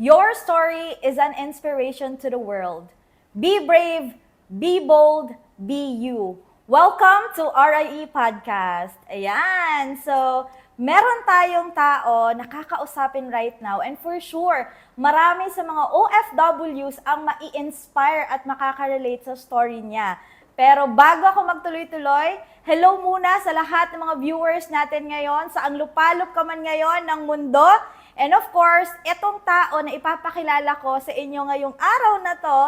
Your story is an inspiration to the world. Be brave, be bold, be you. Welcome to RIE Podcast. Ayan, so meron tayong tao na kakausapin right now and for sure, marami sa mga OFWs ang mai-inspire at makaka-relate sa story niya. Pero bago ako magtuloy-tuloy, hello muna sa lahat ng mga viewers natin ngayon, saang lupalop ka man ngayon ng mundo. And of course, itong tao na ipapakilala ko sa inyo ngayong araw na to,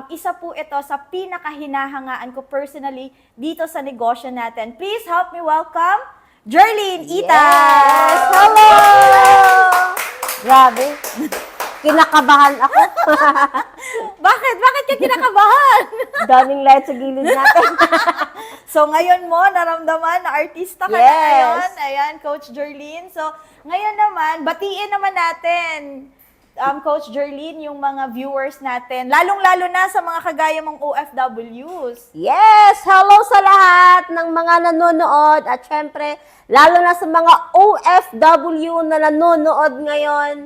isa po ito sa pinakahinahangaan ko personally dito sa negosyo natin. Please help me welcome Jerlyn Itas! Yes! Hello! Grabe. Kinakabahan ako. Bakit? Bakit ka kinakabahan? Daming light sa gilid natin. So ngayon mo, naramdaman na artista ka na Yes. ngayon. Ayan, Coach Jerlyn. So ngayon naman, batiin naman natin, Coach Jerlyn, yung mga viewers natin. Lalong-lalo na sa mga kagaya mong OFWs. Yes! Hello sa lahat ng mga nanonood at syempre, lalo na sa mga OFW na nanonood ngayon.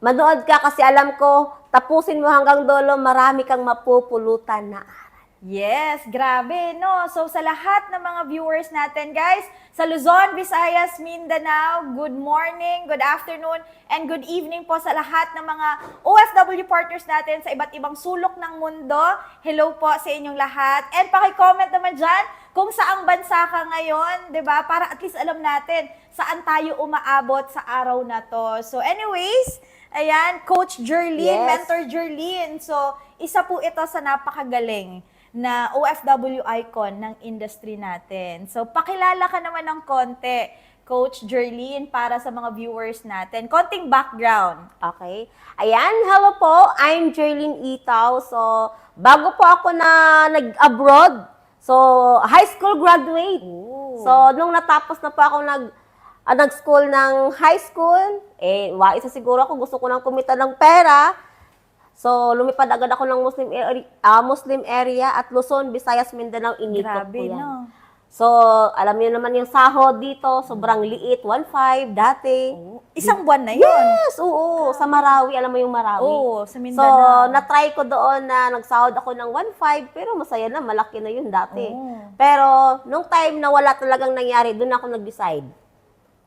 Manood ka kasi alam ko, tapusin mo hanggang dulo, marami kang mapupulutan na aral. Yes, grabe, no? So sa lahat ng mga viewers natin, guys, sa Luzon, Visayas, Mindanao, good morning, good afternoon, and good evening po sa lahat ng mga OFW partners natin sa iba't ibang sulok ng mundo. Hello po sa inyong lahat. And paki-comment naman dyan kung saang bansa ka ngayon, 'di ba? Para at least alam natin saan tayo umaabot sa araw na to. So anyways, ayan, Coach Jerlyn, Yes. Mentor Jerlyn. So isa po ito sa napakagaling na OFW icon ng industry natin. So, pakilala ka naman ng konti, Coach Jerlyn, para sa mga viewers natin. Konting background. Okay. Ayan, hello po. I'm Jerlyn Itaw. So, bago po ako na nag-abroad, so, high school graduate. Ooh. So, nung natapos na po ako nag-school ng high school, isa siguro ako, gusto ko nang kumita ng pera. So, lumipad agad ako ng Muslim area at Luzon, Visayas, Mindanao, inikot Grabe, ko yan. no? So, alam niyo naman yung sahod dito, sobrang liit, 1.5 dati. Isang buwan na yun. Yes, oo. Sa Marawi, alam mo yung Marawi? Oo, sa So, Mindanao. na-try ko doon na nagsahod ako ng 1.5, pero masaya na, malaki na yun dati. Oo. Pero, nung time na wala talagang nangyari, doon ako nag-decide.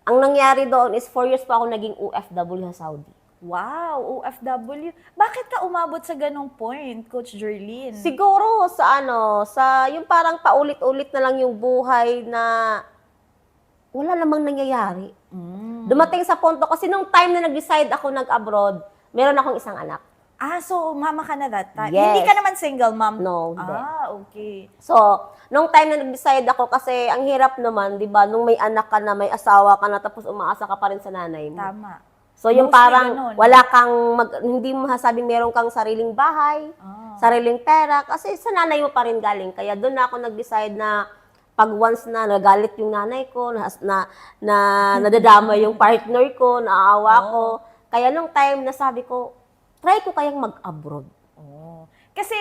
Ang nangyari doon is 4 years pa ako naging OFW sa Saudi. Wow, OFW. Bakit ka umabot sa ganong point, Coach Jerlyn? Siguro sa yung parang paulit-ulit na lang yung buhay na wala namang nangyayari. Dumating sa punto, kasi nung time na nag-decide ako nag-abroad, meron akong isang anak. So mama ka na that time? Yes. Hindi ka naman single mom? No, hindi. Okay. So, nung time na nag-decide ako, kasi ang hirap naman, di ba, nung may anak ka na, may asawa ka na, tapos umaasa ka pa rin sa nanay mo. Tama. So, yung Mostly parang ganun. wala kang, hindi mo masasabing meron kang sariling bahay, sariling pera, kasi sa nanay mo pa rin galing. Kaya doon na ako nag-decide na pag once na nagalit yung nanay ko, na nadadama yung partner ko, naawa ko. Kaya nung time na sabi ko, try ko kayang mag-abroad. Kasi,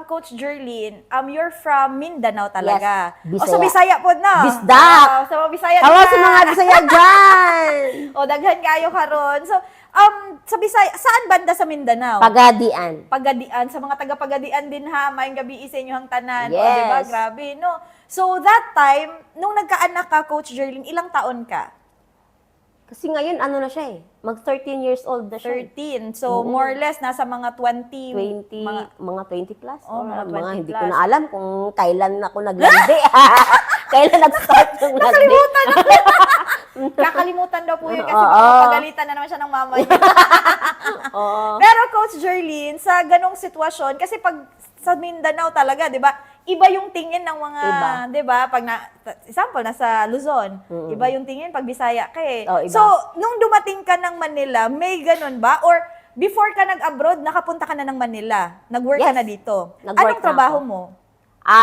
Coach Jerlyn, you're from Mindanao talaga. Yes, O, so Bisaya Bisaya. po na. Bisdak! Sa mga Bisaya Hello din sa na. mga Bisaya dyan! O, daghan kayo karon. So, sa Bisaya, saan banda sa Mindanao? Pagadian. Pagadian. Sa mga taga-Pagadian din ha, mayong gabi sa inyo hang tanan. O, Yes. diba? Grabe, no? So, that time, nung nagkaanak ka, Coach Jerlyn, ilang taon ka? Kasi ngayon, ano na siya mag 13 years old na siya. 13. So, more or less, nasa mga 20. 20, mga 20 plus. Oh, mga 20 hindi plus. ko na alam kung kailan ako naglandi. Kailan nag-start yung landi. Nakalimutan na. Kakalimutan daw po yun kasi Oo. pagalitan na naman siya ng mama niya. Oo. Pero Coach Jerlyn, sa ganong sitwasyon, kasi pag sa Mindanao talaga, di ba, iba yung tingin ng mga, Iba. di ba, pag example, nasa Luzon, iba yung tingin pag Bisaya ka eh. Oh, iba. So, nung dumating ka ng Manila, may ganon ba? Or before ka nag-abroad, nakapunta ka na ng Manila? Nag-work ka Yes. na dito? Nag-work Anong na trabaho ako. mo?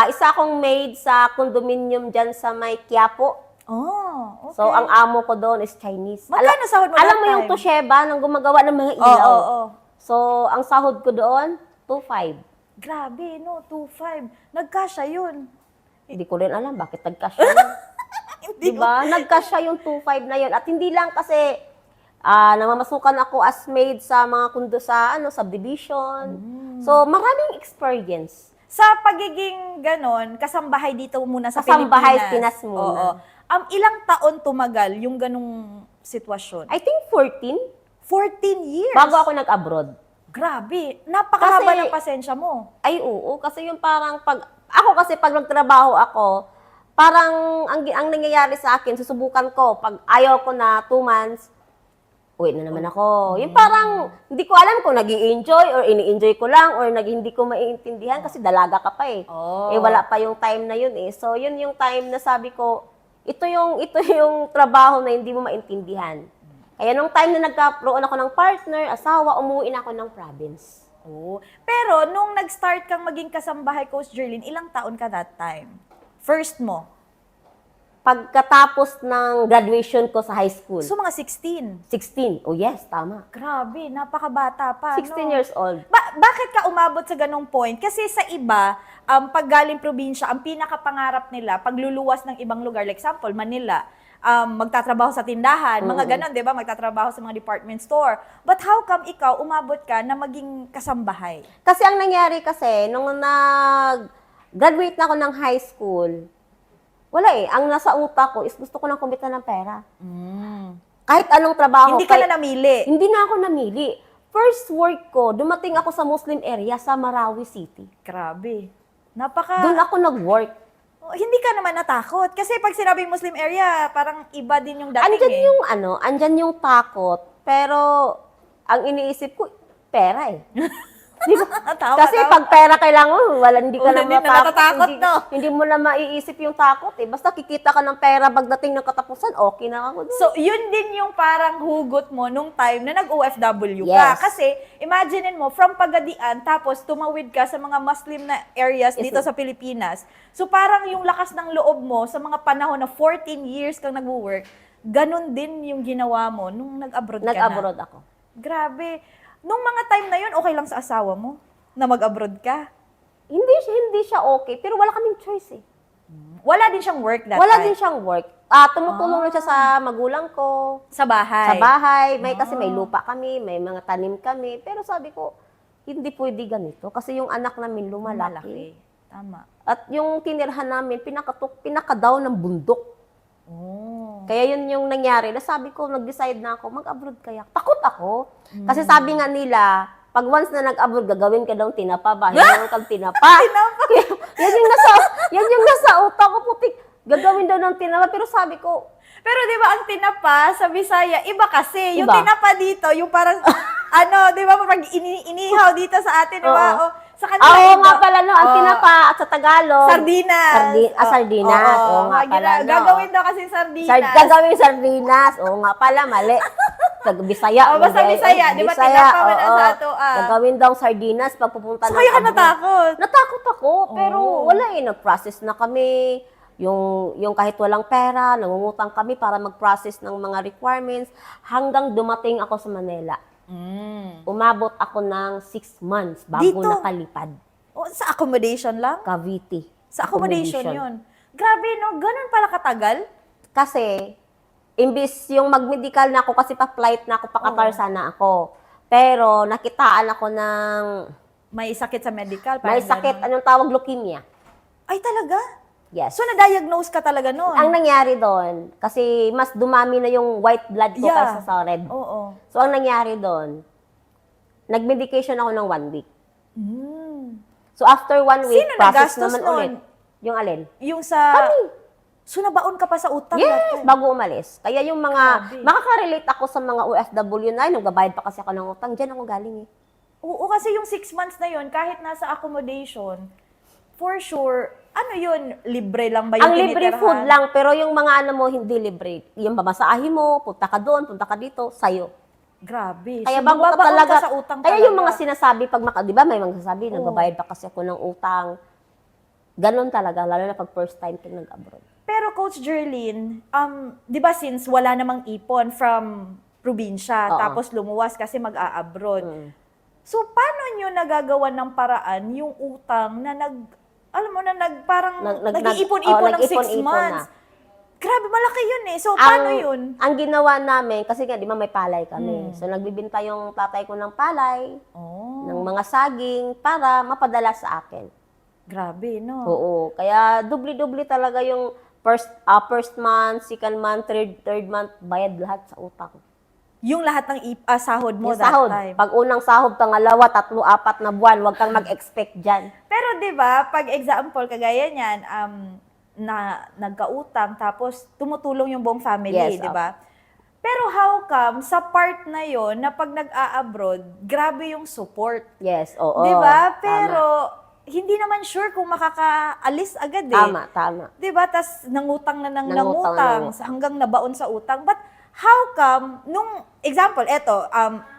Isa akong maid sa condominium dyan sa may Quiapo. Oh, okay. So, ang amo ko doon is Chinese. Magkano sahod mo Alam that mo yung time? Toshiba nang gumagawa ng mga Oo, ilaw. oo. So, ang sahod ko doon, 2.5. Grabe, no? 2.5. Nagkasya yun. Hindi ko rin alam bakit nagkasya yun. Hindi Diba? Nagkasya yung 2.5 na yun. At hindi lang kasi namamasukan ako as maid sa mga kundo sa subdivision. So, maraming experience. Sa pagiging ganon, kasambahay dito muna sa Kasambahay, Pilipinas. Pinas muna. Oo. Ilang taon tumagal yung ganong sitwasyon? I think 14, 14 years? bago ako nag-abroad. Grabe. Napakahaba Kasi- ng pasensya mo. Ay, oo. Kasi yung parang pag nagtrabaho ako, parang ang nangyayari sa akin, susubukan ko, pag ayaw ko na 2 months, uwi na naman ako. Yung parang, hindi ko alam kung nag-i-enjoy or ini-enjoy ko lang or hindi ko maiintindihan kasi dalaga ka pa eh. Oh. Eh, wala pa yung time na yun eh. So, yun yung time na sabi ko, ito yung trabaho na hindi mo maintindihan. Kaya nung time na nagkaroon ako ng partner, asawa, umuwi na ako ng province. Oh. Pero, nung nag-start kang maging kasambahay, Coach Jerlyn, ilang taon ka that time? First mo? Pagkatapos ng graduation ko sa high school, So, mga 16. 16. Oh yes, tama. Grabe, napakabata pa, 16 no? years old. Bakit ka umabot sa ganong point? Kasi sa iba, pag galing probinsya, ang pinakapangarap nila, pagluluwas ng ibang lugar, like example, Manila, magtatrabaho sa tindahan, mga ganon, di ba? Magtatrabaho sa mga department store. But how come ikaw, umabot ka na maging kasambahay? Kasi ang nangyari kasi, nung nag-graduate na ako ng high school, wala eh. Ang nasa utak ko is gusto ko nang kumita ng pera. Kahit anong trabaho. Hindi ka na namili. Hindi na ako namili. First work ko, dumating ako sa Muslim area sa Marawi City. Grabe. Doon ako nag-work. Hindi ka naman natakot. Kasi pag sinabing Muslim area, parang iba din yung dating Andyan yung takot. Pero, ang iniisip ko, pera eh. Di ba? Kasi pag pera kailangan, hindi ka na natatakot, no? Hindi mo na maiisip yung takot eh. Basta kikita ka ng pera pagdating ng katapusan, okay na ako doon. So, yun din yung parang hugot mo nung time na nag-OFW ka. Yes. Kasi, imaginein mo, from Pagadian, tapos tumawid ka sa mga Muslim na areas dito sa Pilipinas. So, parang yung lakas ng loob mo sa mga panahon na 14 years kang nag-work, ganun din yung ginawa mo nung nag-abroad ka na. Nag-abroad ako. Grabe. Nung mga time na yun, okay lang sa asawa mo na mag-abroad ka? Hindi siya okay, pero wala kaming choice eh. Wala din siyang work that Wala time? din siyang work. Tumutulong lang siya sa magulang ko, Sa bahay? sa bahay. Kasi may lupa kami, may mga tanim kami. Pero sabi ko, hindi pwede ganito. Kasi yung anak namin lumalaki. Tama. At yung tinirhan namin, pinakadaw ng bundok. Oh. Kaya yun yung nangyari. Sabi ko, nag-decide na ako, mag-abroad kaya. Takot ako. Kasi sabi nga nila, pag once na nag-abroad, gagawin ka daw tinapa ba? Hindi kang tinapa. yan yung nasa utak ko, putik. Gagawin daw ng tinapa. Pero sabi ko, Pero di ba ang tinapa sa Bisaya, iba kasi. Yung Iba. tinapa dito, yung parang, di ba, pag inihaw dito sa atin, di ba? Oo. O, sa kanila oo iba. nga pala, no, ang Oo. tinapa at sa Tagalog. Sardinas. Sardinas. Oo nga pala, no. Gagawin daw kasi sardinas. Gagawin sardinas. Oo nga pala, mali. Bisaya. Oh, basta Bisaya. Di ba, tinapa man ang oo. sa ato, Gagawin daw sardinas pag pupunta So, kaya ka natakot. Natakot ako, pero Oo. wala eh. Nag-process na kami. Yung kahit walang pera, nangungutang kami para mag-process ng mga requirements hanggang dumating ako sa Manila. Umabot ako ng 6 months bago Dito? nakalipad. O, sa accommodation lang? Cavite. Sa accommodation yun. Grabe, no? Ganun pala katagal? Kasi, imbis yung mag-medical na ako, kasi pa-flight na ako, pa-Qatar sana ako. Pero, nakitaan ako ng May sakit sa medical? may parang sakit, ganun. anong tawag, leukemia. Ay, talaga? Yes. So, na-diagnose ka talaga noon? Ang nangyari doon, kasi mas dumami na yung white blood ko Yeah. kaysa sa red. Oo. So, ang nangyari doon, nag-medication ako ng 1 week. So, after 1 week, Sino process nagastos naman nun? ulit. Yung alin? Yung sa... Kami. So, nabaon ka pa sa utang? Yes, that time? bago umalis. Kaya yung mga, Grabe. makaka-relate ako sa mga OFW na, nagbabayad pa kasi ako ng utang, dyan ako galing eh. Oo, kasi yung 6 months na yun, kahit nasa accommodation, for sure, ano yun, libre lang ba yung Ang libre tinitirhan? food lang, pero yung mga ano mo, hindi libre. Yung pamasahe mo, punta ka doon, punta ka dito, sayo. Grabe. Kaya So, bago ka magbabaon talaga, sa utang kaya talaga. yung mga sinasabi, di ba may mga sasabi, Oo. nagbabayad pa kasi ako ng utang. Ganon talaga, lalo na pag first time ko nag-abroad. Pero Coach Jerlyn, di ba since wala namang ipon from probinsya, Oo. tapos lumuwas kasi mag-a-abroad. So, paano nyo nagagawa ng paraan yung utang na parang nag-iipon-ipon ng 6 nag-iipon-ipon months? Grabe, malaki yun eh. So, paano yun? Ang ginawa namin, kasi nga, di ba may palay kami. So, nagbibinta yung tatay ko ng palay, Oh, ng mga saging, para mapadala sa akin. grabe, no? Oo. Kaya, dubli-dubli talaga yung first month, second month, third month, bayad lahat sa utang. Yung lahat ng sahod mo Yung that sahod. time. Pag unang sahod, pangalawa, 3, 4 na buwan, huwag kang mag-expect dyan. Pero 'di ba, pag example kagaya niyan, na nagkautang tapos tumutulong yung buong family, Yes, 'di ba? Pero how come sa part na 'yon na pag nag-a-abroad, grabe yung support, Yes, oo. 'di ba? Tama. Pero hindi naman sure kung makakaalis agad eh. Tama. 'Di ba? Tas nangutang na Nangutang. nangutang hanggang nabaon sa utang. But how come nung example, eto,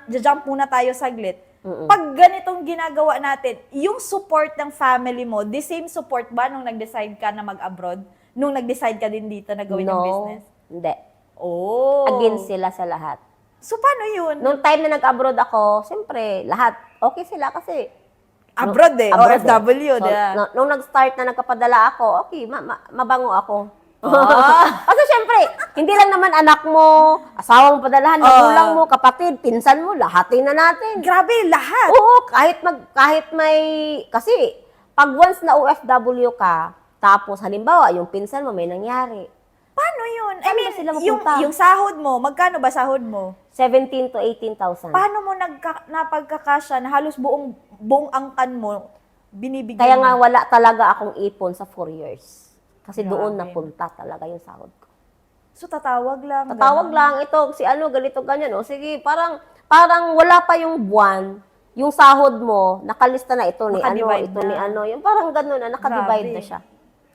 jump muna tayo saglit. Pag ganitong ginagawa natin, yung support ng family mo, the same support ba nung nag-decide ka na mag-abroad? Nung nag-decide ka din dito na gawin yung business? Hindi. Oh. Against sila sa lahat. So, paano yun? Nung time na nag-abroad ako, siyempre, lahat, okay sila kasi. Abroad eh, Abroad OFW, So, diba? nung nag-start na nagkapadala ako, okay, mabango ako. Ah. Kasi syempre, hindi lang naman anak mo, asawang padalahan, magulang mo, kapatid, pinsan mo, lahatin na natin. Grabe, lahat. Oo, kahit may, kasi, pag once na OFW ka, tapos halimbawa, yung pinsan mo may nangyari, Paano yun? I Saan ba mean, sila yung, mapunta? yung sahod mo, magkano ba sahod mo? 17 to 18,000. Paano mo napagkakasya na halos buong angkan mo binibigyan Kaya nga mo? wala talaga akong ipon sa 4 years. Kasi doon Grabe. napunta talaga yung sahod ko. So, tatawag lang. Tatawag ganun. lang ito, si ano, ganito, ganyan. O sige, parang wala pa yung buwan, yung sahod mo, nakalista na ito ni ano, Nakadivide ito na. ni ano. Yung parang ganun na, nakadivide Grabe. na siya.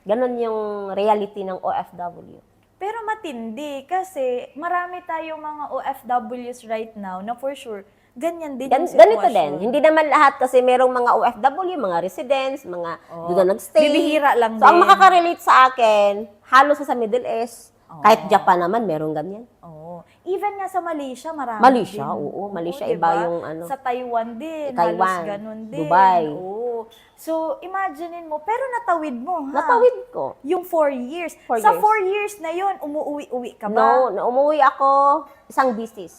Ganun yung reality ng OFW. Pero matindi kasi marami tayong mga OFWs right now na for sure, ganyan din yung sitwasyon. Ganito din. Hindi naman lahat kasi merong mga OFW, mga residents, mga doon na nagstay. Bibihira lang So, ang din. makaka-relate sa akin, halos sa Middle East, kahit Japan naman, meron ganyan. Oo. Even nga sa Malaysia, marami Malaysia, din. oo. Malaysia, diba? iba yung ano. Sa Taiwan din, Taiwan, halos ganun din. Dubai. Oo. So, imaginein mo, pero natawid mo, ha? Natawid ko. Yung 4 years. 4 Sa years. 4 years na yun, umuwi ka ba? No, umuwi ako isang business.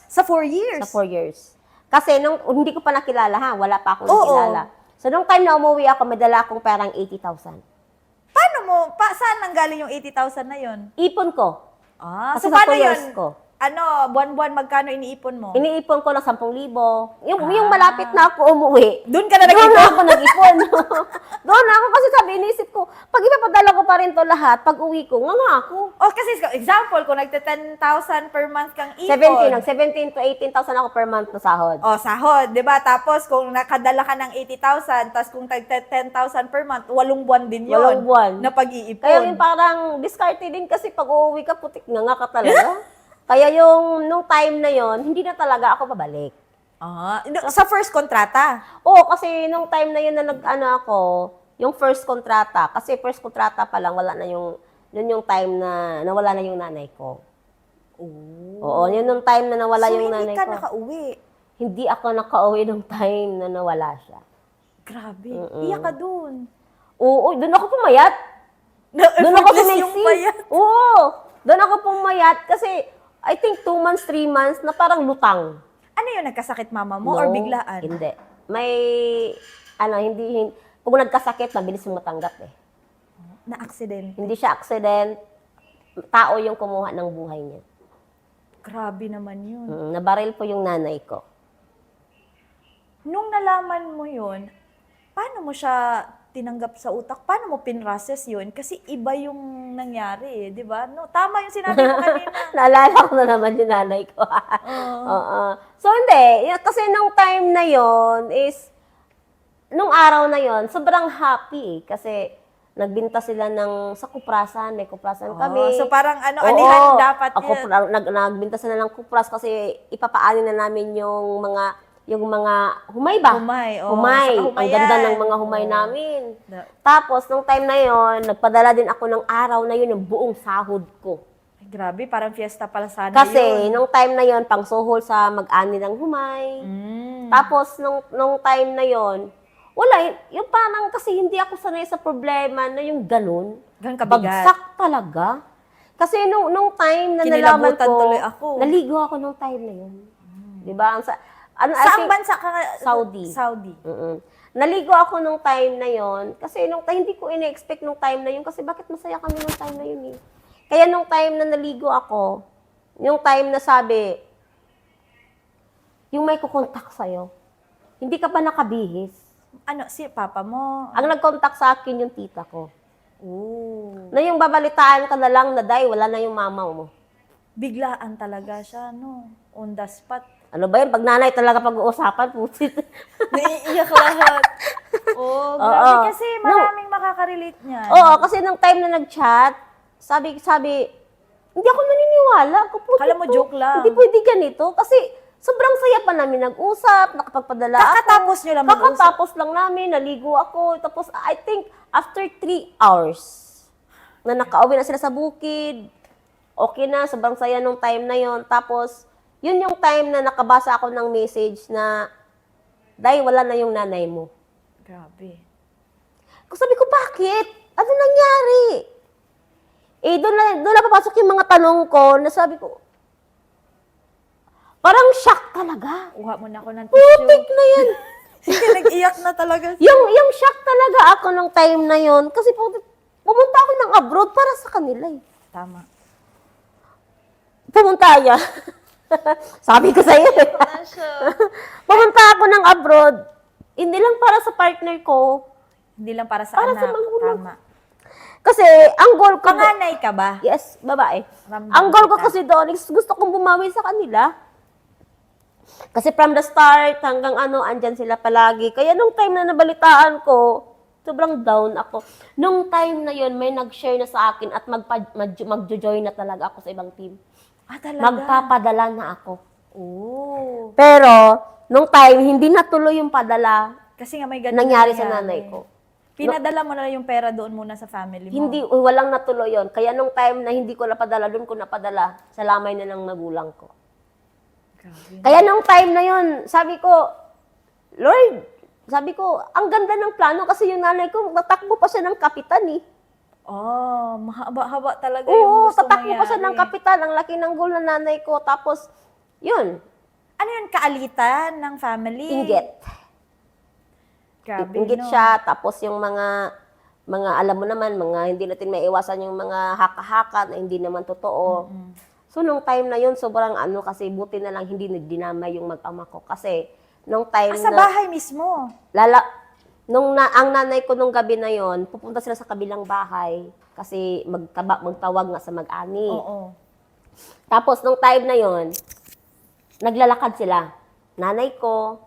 Sa 4 years? Sa 4 years. Kasi nung hindi ko pa nakilala ha, wala pa akong Oo. nakilala. So nung time na umuwi ako, may dala akong perang 80,000. Paano mo? Saan nanggaling yung 80,000 na yun? Ipon ko. Ah, Kasi so sa paano 2 years yun? ko. Ano, buwan-buwan, magkano iniipon mo? Iniipon ko ng 10,000. Yung malapit na ako umuwi. Doon ka na Doon nag-ipon? na ako nag-ipon. Doon na ako kasi sabi, inisip ko, pag ipapadala ko pa rin to lahat, pag uwi ko, nga ako. Oh, kasi example, kung nagte-10,000 per month kang ipon. 17 to 18,000 ako per month na sahod. Oh, sahod, 'di ba? Tapos kung nakadala ka ng 80,000, tapos kung tag-10,000 per month, 8 buwan din 'yon. 8 buwan. Na pag-iipon. Kaya yung parang discarded din kasi pag uuwi ka, putik nga ka talaga. Kaya yung nung time na yon hindi na talaga ako babalik. Sa first kontrata. Oo, kasi nung time na yun na nag-ano ako, yung first kontrata, kasi first kontrata pa lang, wala na yung, yun yung time na nawala na yung nanay ko. Oo, yun yung time na nawala So, yung hindi nanay ka ko. nakauwi. Hindi ako nakauwi nung time na nawala siya. Grabe. Iyak ka dun. Oo, doon ako pumayat. Doon ako Effortless yung sumiksik. payat. Oo, doon ako pumayat kasi I think 2 months, 3 months na parang lutang. Ano yun, nagkasakit mama mo or biglaan? Hindi. May, hindi, kung nagkasakit, mabilis yung matanggap eh. Na-accident. Hindi siya accident, tao yung kumuha ng buhay niya. Grabe naman yun. Nabaril po yung nanay ko. Nung nalaman mo yun, paano mo siya tinanggap sa utak? Paano mo pinrocess yun? Kasi iba yung nangyari, di ba? No, tama yung sinabi mo kanina. Naalala ko na naman yung nanay ko. Oo. So, hindi. Kasi nung time na yon is, nung araw na yon sobrang happy eh. Kasi, nagbinta sila sa kuprasan. May kuprasan kami. So parang anihan dapat ako, yan. nagbinta sila ng kupras kasi ipapaani na namin yung mga humay ba? Humay, oo. Humay. Saka Ang humayan. ganda ng mga humay namin. Da- Tapos, nung time na yon nagpadala din ako ng araw na yun, yung buong sahod ko. Ay, grabe, parang fiesta pala sana Kasi, yun. nung time na yon pang suhol sa mag-ani ng humay. Tapos, nung time na yon wala, yung parang kasi hindi ako sanay sa problema na yung ganun. Ganun kabigat. Bagsak talaga. Kasi nung time na nalaman Kinilabutan ko, tuloy ako. naligo ako nung time na yun. Di ba? I Saang think, bansa ka? Saudi. Saudi. Mm-mm. Naligo ako nung time na yon kasi hindi ko ina-expect nung time na yun kasi bakit masaya kami nung time na yun eh. Kaya nung time na naligo ako, yung time na sabi, yung may kukontak sa'yo, hindi ka pa nakabihis. Ano, si papa mo? Ang nag-contact sa akin yung tita ko. Oh. Na yung babalitaan ka na lang na day, wala na yung mama mo. Biglaan talaga siya, no? On the spot. Ano ba yun? Pag nanay talaga pag-uusapan, pusit. Naiiyak lahat. Oh, grabe. Oo. Kasi maraming makaka-relate niyan. Oo, kasi nung time na nag-chat, sabi, hindi ako naniniwala. Kala mo joke lang. Hindi pwede ganito. Kasi sobrang saya pa namin nag-usap, nakapagpadala ako. Kakatapos nyo lang mag-usap? Kakatapos lang namin, naligo ako. Tapos I think after 3 hours, na nakauwi na sila sa bukid, okay na, sobrang saya nung time na yon. Tapos, yun yung time na nakabasa ako ng message na, Day, wala na yung nanay mo. Grabe. Sabi ko, bakit? Ano nangyari? Doon na papasok yung mga tanong ko na sabi ko, parang shock talaga. Kuha mo na ako ng tissue. Putik na yan. Sige, nag-iyak na talaga. yung shock talaga ako nung time na yon kasi pumunta ako ng abroad para sa kanila eh. Tama. Pumunta niya. Sabi ko sa'yo eh. Pumunta ako ng abroad, hindi lang para sa partner ko, Hindi lang para sa Para anak. sa magulang. Tama. kasi ang goal ko, Panganay ka ba? yes, babae. Ramdam Ang goal ko kita. kasi doon is gusto kong bumawi sa kanila. Kasi from the start hanggang andyan sila palagi. Kaya nung time na nabalitaan ko, sobrang down ako. Nung time na yon may nag-share na sa akin at magjo-join na talaga ako sa ibang team. Ah, talaga? Magpapadala na ako. Oo. Pero, nung time, hindi natuloy yung padala. Kasi nga may ganun Nangyari na sa nanay ko. Pinadala mo na yung pera doon muna sa family mo. Hindi, walang natuloy yon. Kaya nung time na hindi ko napadala, doon ko napadala sa lamay na ng magulang ko. Grabe. Kaya nung time na yon, sabi ko, Lord, sabi ko, ang ganda ng plano kasi yung nanay ko, natakbo pa siya ng kapitan eh. Oh, mahaba-haba talaga yung Oo, gusto tatakbo pa siya ng mangyari. kapitan. Ang laki ng goal ng nanay ko. Tapos, yun, Ano yun, kaalitan ng family? inggit. Grabe, Inggit no? siya. Tapos yung mga alam mo naman, mga hindi natin maiwasan yung mga haka-haka na hindi naman totoo. So, nung time na yun, sobrang kasi buti na lang hindi nagdinamay yung mag-ama ko. Kasi, nung time Sa na, bahay mismo? ang nanay ko nung gabi na yon, pupunta sila sa kabilang bahay. Kasi magtawag nga sa mag-ani. Oo. Tapos, nung time na yon, naglalakad sila. Nanay ko,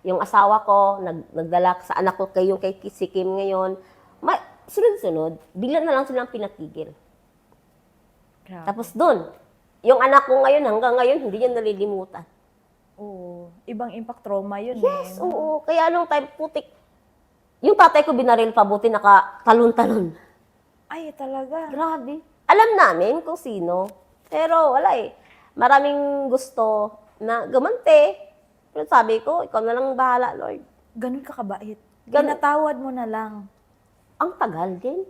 yung asawa ko, nagdala sa anak ko, kay si Kim ngayon. Sunod-sunod, bigla na lang silang pinatigil. Grabe. Tapos doon, yung anak ko ngayon, hanggang ngayon, hindi niya nalilimutan. Oo. Ibang impact trauma yun Yes, eh. oo. Kaya nung time, putik. Yung tatay ko binaril pa, buti nakatalon-talon. Ay, talaga. Grabe. Alam namin kung sino. Pero wala eh. Maraming gusto na gamante. Pero sabi ko, ikaw na lang bahala, Lord. Ganun ka kabait. Ganun. Pinatawad mo na lang. Ang tagal din.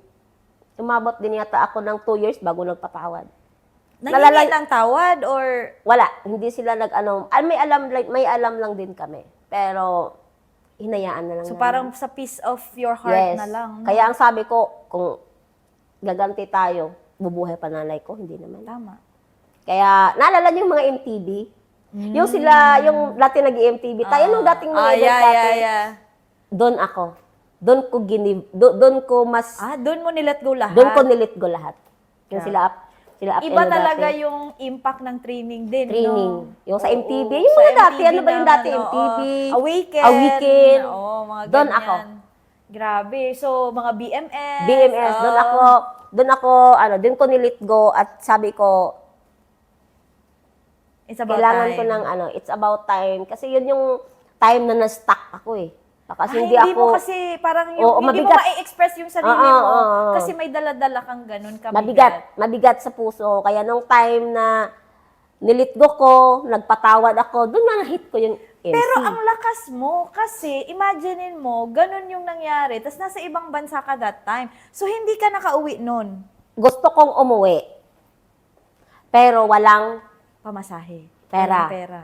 Umabot din yata ako ng 2 years bago nagpatawad. Nangingi ng tawad or... Wala, hindi sila may alam lang din kami. Pero hinayaan na lang. So namin. parang sa peace of your heart na lang. No? Kaya ang sabi ko, kung gaganti tayo, bubuhay pa nanay ko, hindi naman. Tama. Kaya naalala niyo yung mga MTV? Yung yung dati nag-MTV tayo, nung dating mga event dati. Doon ako. Doon ko mas, Doon mo nilet go lahat. doon ko nilit go lahat. Yung Yeah. sila up Iba and talaga dati. yung impact ng training din, Training. no? Yung sa Oo, MTV. oo. Yung Sa mga dati, MTV ano ba yung dati? naman, MTV. oo. Awaken. Awaken. Oo, mga Doon ganyan. ako. Grabe. So, mga BMS. BMS, doon ko nilit go at sabi ko, It's about kailangan time. ko ng it's about time. Kasi yun yung time na na-stuck ako eh. Kasi hindi hindi ako, mo kasi parang yung, Oo, hindi mo mabigat. ma-express yung sarili Oo, mo. oo. Kasi may dala-dala kang ganun mabigat sa puso. Kaya nung time na nilitgo ko, nagpatawad ako, doon na hit ko yung MC. Pero ang lakas mo, kasi imaginein mo, ganun yung nangyari, tapos nasa ibang bansa ka that time. So, hindi ka nakauwi nun. Gusto kong umuwi. pero walang Pamasahe. Pera. Walang pera.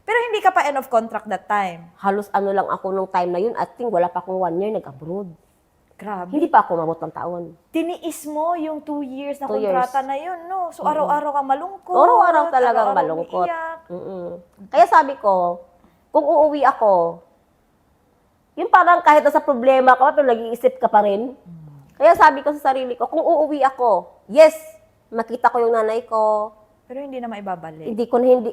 Pero hindi ka pa end of contract that time. halos ano lang ako nung time na yun. I think wala pa akong 1 year nag-abroad. Grabe. Hindi pa ako umabot ng taon. Tiniis mo yung 2 years na 2 years. kontrata na yun, no? So, araw-araw ka malungkot. Araw-araw talagang araw-araw malungkot. umiiyak. Kaya sabi ko, kung uuwi ako, yung parang kahit nasa problema ka, pero nag-iisip ka pa rin. Kaya sabi ko sa sarili ko, kung uuwi ako, yes, makita ko yung nanay ko. Pero hindi na maibabalik. Hindi,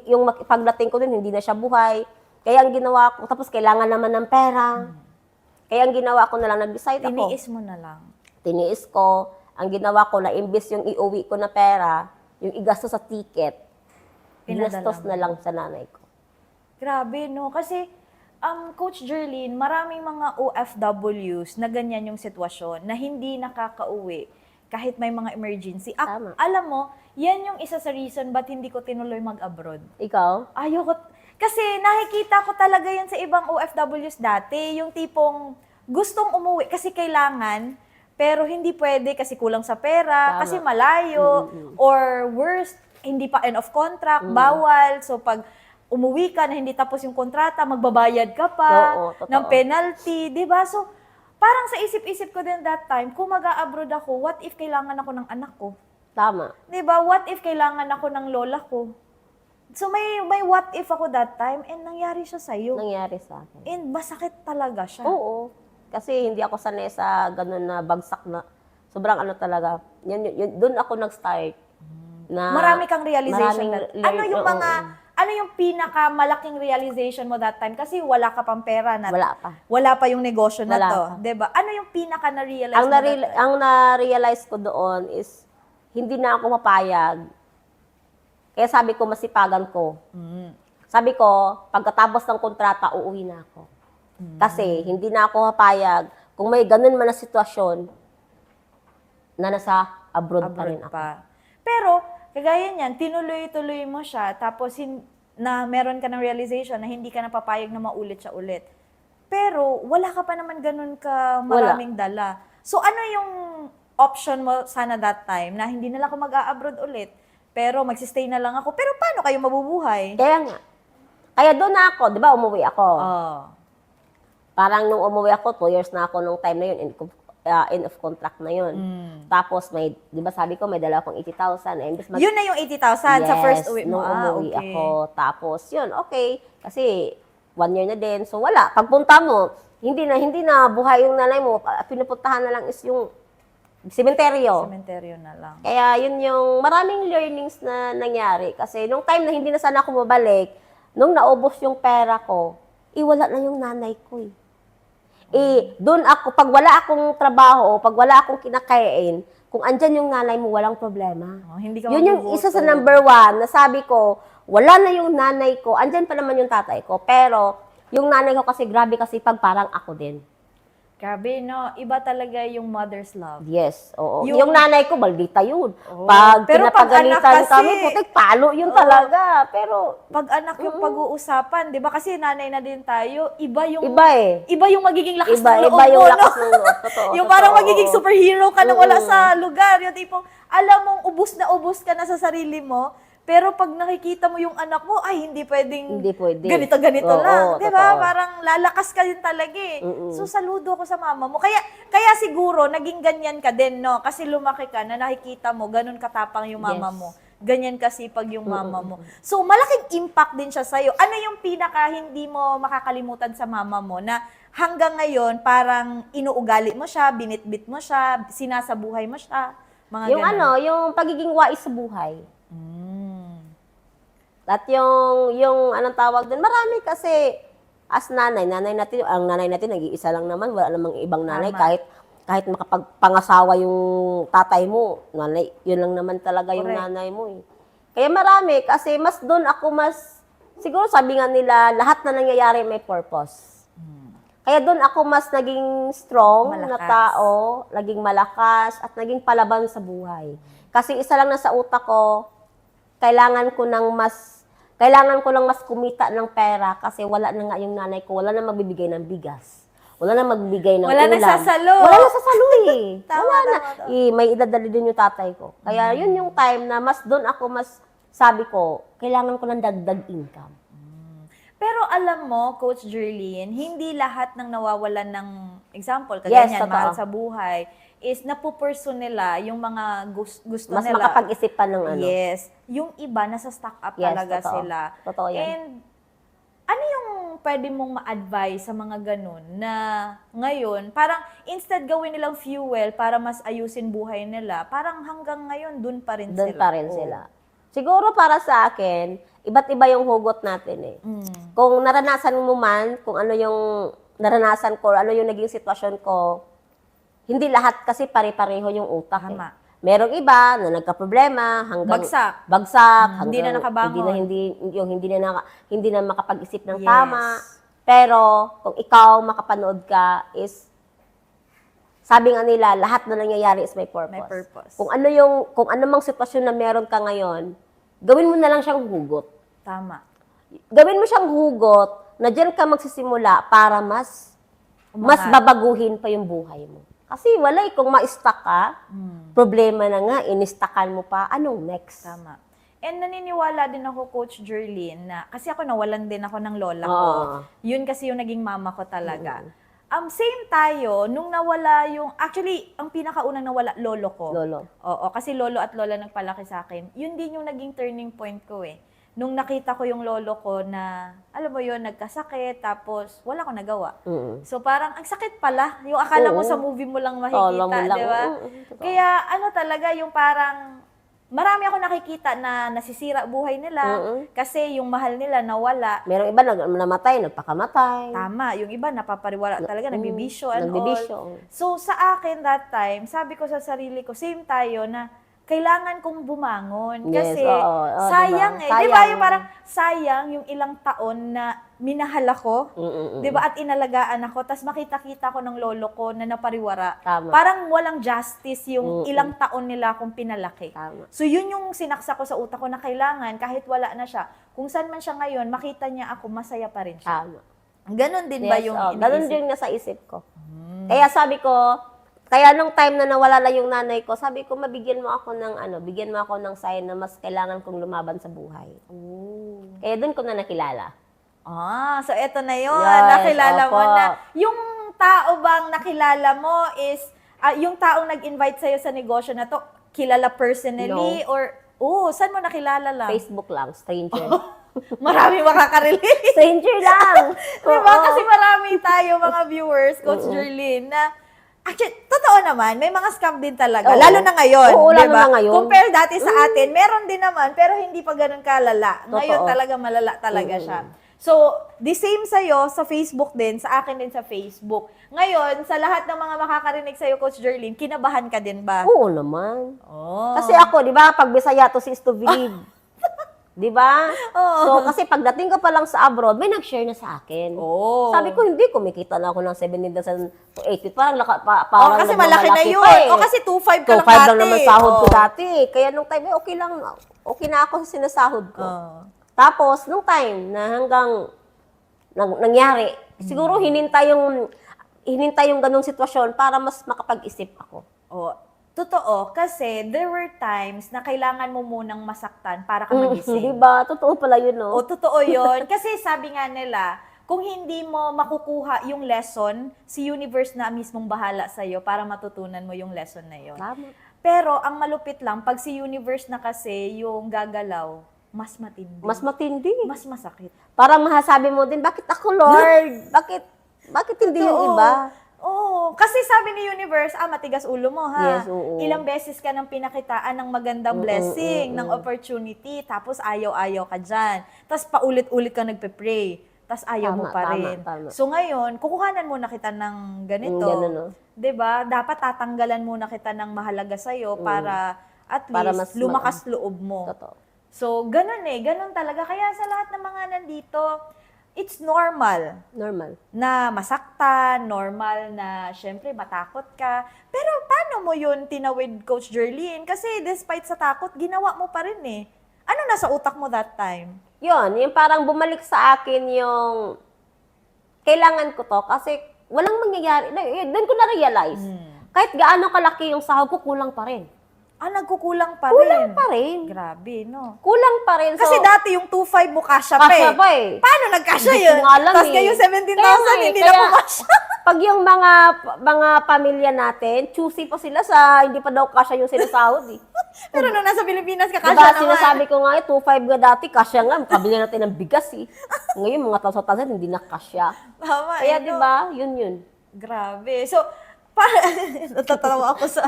yung pagdating ko din, hindi na siya buhay. Kaya ang ginawa ko, tapos kailangan naman ng pera. Kaya ang ginawa ko na lang, nag-decide ako. Tiniis mo na lang. Tiniis ko. Ang ginawa ko na imbis yung iuwi ko na pera, yung igastos sa ticket, Pinadala ginastos mo. na lang sa nanay ko. Grabe, no? Kasi, Coach Jerlyn, maraming mga OFWs na ganyan yung sitwasyon, na hindi nakakauwi kahit may mga emergency. Tama. Alam mo, yan yung isa sa reason ba't hindi ko tinuloy mag-abroad. Ikaw? Ayoko. Kasi nakikita ko talaga yan sa ibang OFWs dati. Yung tipong gustong umuwi kasi kailangan, pero hindi pwede kasi kulang sa pera, Tama. kasi malayo, or worst, hindi pa end of contract, bawal. So pag umuwi ka na hindi tapos yung kontrata, magbabayad ka pa Oo, totoo. ng penalty, di ba? So parang sa isip-isip ko din that time, kung mag-a-abroad ako, what if kailangan ako ng anak ko? Tama. Di ba? What if kailangan ako ng lola ko? So may what if ako that time and nangyari siya sa'yo. Nangyari sa akin. And masakit talaga siya. Oo. Kasi hindi ako sanay sa ganun na bagsak na, sobrang ano talaga. Doon ako nag-start. Na Marami kang realization. maraming Ano yung pinakamalaking realization mo that time? Kasi wala ka pang pera na. Wala pa. Wala pa yung negosyo na Wala to. pa. 'Di ba? Ano yung pinaka na-realize Ang, mo that time? ang na-realize ko doon is, hindi na ako mapayag. Kaya sabi ko, masipagan ko. Sabi ko, pagkatapos ng kontrata, uuwi na ako. Kasi hindi na ako mapayag kung may ganun man na sitwasyon na nasa abroad pa rin Abroad ako. pa. Pero, kagaya niyan, tinuloy-tuloy mo siya, tapos na meron ka ng realization na hindi ka napapayag na maulit siya ulit. Pero, wala ka pa naman ganun ka maraming dala. So, ano yung option mo sana that time na hindi na lang ako mag-a-abroad ulit, pero magsistay na lang ako. Pero paano kayo mabubuhay? Kaya nga. Kaya doon na ako, di ba, umuwi ako. Oh. Parang nung umuwi ako, 2 years na ako nung time na yun, end of contract na yun. Tapos may, di ba sabi ko, may dala akong 80,000. Yun na yung 80,000 sa first uwi mo. Nung umuwi Okay. ako. Tapos yun, okay. Kasi 1 year na din. So wala. Pagpunta mo, hindi na buhay yung nanay mo. Pinupuntahan na lang is yung sementeryo. Sementeryo na lang. Kaya yun yung maraming learnings na nangyari. Kasi nung time na hindi na sana ako mabalik, nung naubos yung pera ko, wala na yung nanay ko eh. Doon ako, pag wala akong trabaho, pag wala akong kinakain, kung andyan yung nanay mo, walang problema. Oh, hindi ka Yun yung mabubuto. isa sa number 1 na sabi ko, wala na yung nanay ko, andyan pa naman yung tatay ko, pero yung nanay ko kasi grabe kasi pag parang ako din. Grabe, no? Iba talaga yung mother's love. Yes, oo. Yung- Yung nanay ko, maldita yun. Oo. Pag Pero pag anak pinapagalitan kasi- kami, putik, palo yun talaga. Pero, Pag anak yung pag-uusapan, di ba? Kasi nanay na din tayo, iba yung magiging lakas Iba, ng loob iba yung mo, lakas no? ng loob. Totoo, Yung totoo, parang magiging oo. superhero ka na wala sa lugar. Yung tipong, alam mong ubus ka na sa sarili mo, pero pag nakikita mo yung anak mo, ay, hindi pwedeng Hindi pwede. ganito Oo, lang. Di ba? totoo. Parang lalakas ka din talaga eh. So, saludo ko sa mama mo. Kaya siguro, naging ganyan ka din, no? Kasi lumaki ka na nakikita mo, ganun katapang yung mama Yes. mo. Ganyan kasipag yung mama mo. So, malaking impact din siya sa'yo. Ano yung pinaka hindi mo makakalimutan sa mama mo na hanggang ngayon, parang inuugali mo siya, binitbit mo siya, sinasabuhay mo siya, mga Yung ganun. yung pagiging wais sa buhay. At yung anong tawag doon, marami kasi as nanay natin, ang nanay natin nag-iisa lang naman, wala namang ibang nanay. Tama. Kahit makapagpangasawa yung tatay mo, nanay, yun lang naman talaga yung Correct. nanay mo eh. Kaya marami, kasi mas doon ako siguro sabi nga nila, lahat na nangyayari may purpose. Kaya doon ako mas naging strong na Malakas. tao, naging malakas, at naging palaban sa buhay. Kasi isa lang na sa utak ko, kailangan ko lang mas kumita ng pera kasi wala na nga yung nanay ko, wala na magbibigay ng bigas. Wala na magbibigay ng Wala na ulam. sasalo. Wala na sasalo eh. Tama, Wala na. tama. May idadali din yung tatay ko. Kaya yun yung time na mas doon ako mas sabi ko, kailangan ko ng dagdag income. Pero alam mo, Coach Jerlyn, hindi lahat ng nawawalan ng example, Yes, kaganyan, totoo. mahal sa buhay, is napupurso nila yung mga gusto Mas nila. makapag-isip pa ng ano. Yes. Yung iba, nasa stock up Yes, talaga totoo. sila. Totoo yan. And ano yung pwede mong ma-advise sa mga ganun na ngayon, parang instead gawin nilang fuel para mas ayusin buhay nila, parang hanggang ngayon, dun pa rin Doon sila. pa rin Oo. sila. Siguro para sa akin, iba't iba yung hugot natin eh. Kung naranasan mo man, kung ano yung naranasan ko, ano yung naging sitwasyon ko, hindi lahat kasi pare-pareho yung utak Tama. Merong iba na nagka-problema hanggang Bagsak. hanggang Hindi na nakabangon. hindi na makapag-isip ng Yes. tama. Pero kung ikaw makapanood ka is sabi nga nila, lahat na nangyayari is may purpose. May purpose. Kung ano mang sitwasyon na meron ka ngayon, gawin mo na lang siyang hugot. Tama. Gawin mo siyang hugot na diyan ka magsisimula para mas babaguhin pa yung buhay mo. Kasi wala kung ma-stuck ka, problema na nga, in-stackan mo pa, anong next? Tama. And naniniwala din ako, Coach Jerlyn, na kasi ako nawalan din ako ng lola ko. Yun kasi yung naging mama ko talaga. Same tayo, nung nawala yung, actually, ang pinakaunang nawala, lolo ko. Lolo. Oo, kasi lolo at lola nagpalaki sa akin. Yun din yung naging turning point ko eh. Nung nakita ko yung lolo ko na, alam mo yun, nagkasakit, tapos wala ko nagawa. So parang, ang sakit pala. Yung akala mo sa movie mo lang makikita, di ba? Kaya ano talaga, yung parang, marami ako nakikita na nasisira buhay nila kasi yung mahal nila nawala. Merong iba namatay, nagpakamatay. Tama, yung iba napapariwara talaga, nagbibisyo and nagbibisyo. all. So sa akin that time, sabi ko sa sarili ko, same tayo na kailangan kong bumangon. Yes, Kasi sayang diba? eh. Di ba yung parang sayang yung ilang taon na minahal ako, di ba, at inalagaan ako, tapos makita-kita ko ng lolo ko na napariwara. Tama. Parang walang justice yung ilang taon nila akong pinalaki. Tama. So yun yung sinaksa ko sa utak ko na kailangan, kahit wala na siya, kung saan man siya ngayon, makita niya ako, masaya pa rin siya. Tama. Ganon din ba yung Ganon iniisip? din nasa isip ko. Kaya sabi ko, kaya nung time na nawala na yung nanay ko, sabi ko, bigyan mo ako ng sign na mas kailangan kong lumaban sa buhay. Kaya doon ko na nakilala. So eto na yun, Yes, nakilala mo opo. na. Yung tao bang nakilala mo is, yung taong nag-invite sa'yo sa negosyo na to, kilala personally? Or, saan mo nakilala lang? Facebook lang, stranger. Marami makakarelate. Stranger lang! Diba? Kasi marami tayo mga viewers, Coach Jerlyn, na actually, totoo naman, may mga scam din talaga. Oo. Lalo na ngayon. Oo, lalo diba? na ngayon. Compare dati sa atin, meron din naman, pero hindi pa ganun kalala. Ngayon Totoo. talaga malala talaga siya. So, the same sa'yo, sa Facebook din, sa akin din sa Facebook. Ngayon, sa lahat ng mga makakarinig sa'yo, Coach Jerlyn, kinabahan ka din ba? Oo naman. Oh. Kasi ako, di ba, pag Bisaya to sis to believe. Di ba? So, kasi pagdating ko pa lang sa abroad, may nag-share na sa akin. Oh. Sabi ko, hindi, kumikita na ako ng 70,000 to 80. Parang kasi malaki na yun. pa eh. Kasi 2.5 ka lang 2.5 dati. lang naman sahod ko dati. Kaya nung time, okay lang. Okay na ako sa sinasahod ko. Tapos, nung time na hanggang nangyari, siguro hinintay yung ganong sitwasyon para mas makapag-isip ako. Totoo, kasi there were times na kailangan mo munang masaktan para ka magising. Diba? Totoo pala yun, no? Totoo yun. Kasi sabi nga nila, kung hindi mo makukuha yung lesson, si universe na mismong bahala sa'yo para matutunan mo yung lesson na yun. Tama. Pero ang malupit lang, pag si universe na kasi yung gagalaw, mas matindi. Mas matindi. Mas masakit. Parang masasabi mo din, bakit ako, Lord? Bakit hindi yung iba? Kasi sabi ni universe, matigas ulo mo ha. Yes, oo. Ilang beses ka nang pinakitaan ng magandang blessing, ng opportunity, tapos ayaw-ayaw ka dyan. Tapos paulit-ulit ka nagpe-pray, tapos ayaw mo pa rin. Tama. So ngayon, kukuhanan muna kita ng ganito. Ganun, no? 'Di ba? Dapat tatanggalan muna kita ng mahalaga sa'yo para at Para least mas lumakas loob mo. Totoo. So, ganun talaga. Kaya sa lahat ng mga nandito, it's normal Normal. na masaktan, normal na syempre matakot ka. Pero paano mo yun tinawid, Coach Jerlyn? Kasi despite sa takot, ginawa mo pa rin eh. Ano nasa utak mo that time? Yun, yung parang bumalik sa akin yung kailangan ko to kasi walang mangyayari. Doon ko na-realize. Kahit gaano kalaki yung sahod ko, kulang pa rin. Nagkukulang pa rin. Kulang pa rin. Grabe, no? Kulang pa rin. So, Kasi dati yung 2.5 mo kasya pa kasya eh. pa eh. Paano nagkasya Hindi yun? ko nga alam Tapos eh. kayo 17,000, Kaya nga eh, hindi na kaya- pumasya. Pag yung mga pamilya natin, choosy pa sila sa hindi pa daw kasya yung sinasahod eh. Pero nung nasa Pilipinas ka, kasya Diba, naman. sinasabi ko nga 2.5 nga dati, kasya nga, kabili natin ng bigas eh. Ngayon, mga tawsa-tawsa, hindi na kasya. Tama, Kaya eh, no? diba, yun. Grabe. So, natatawa ako sa...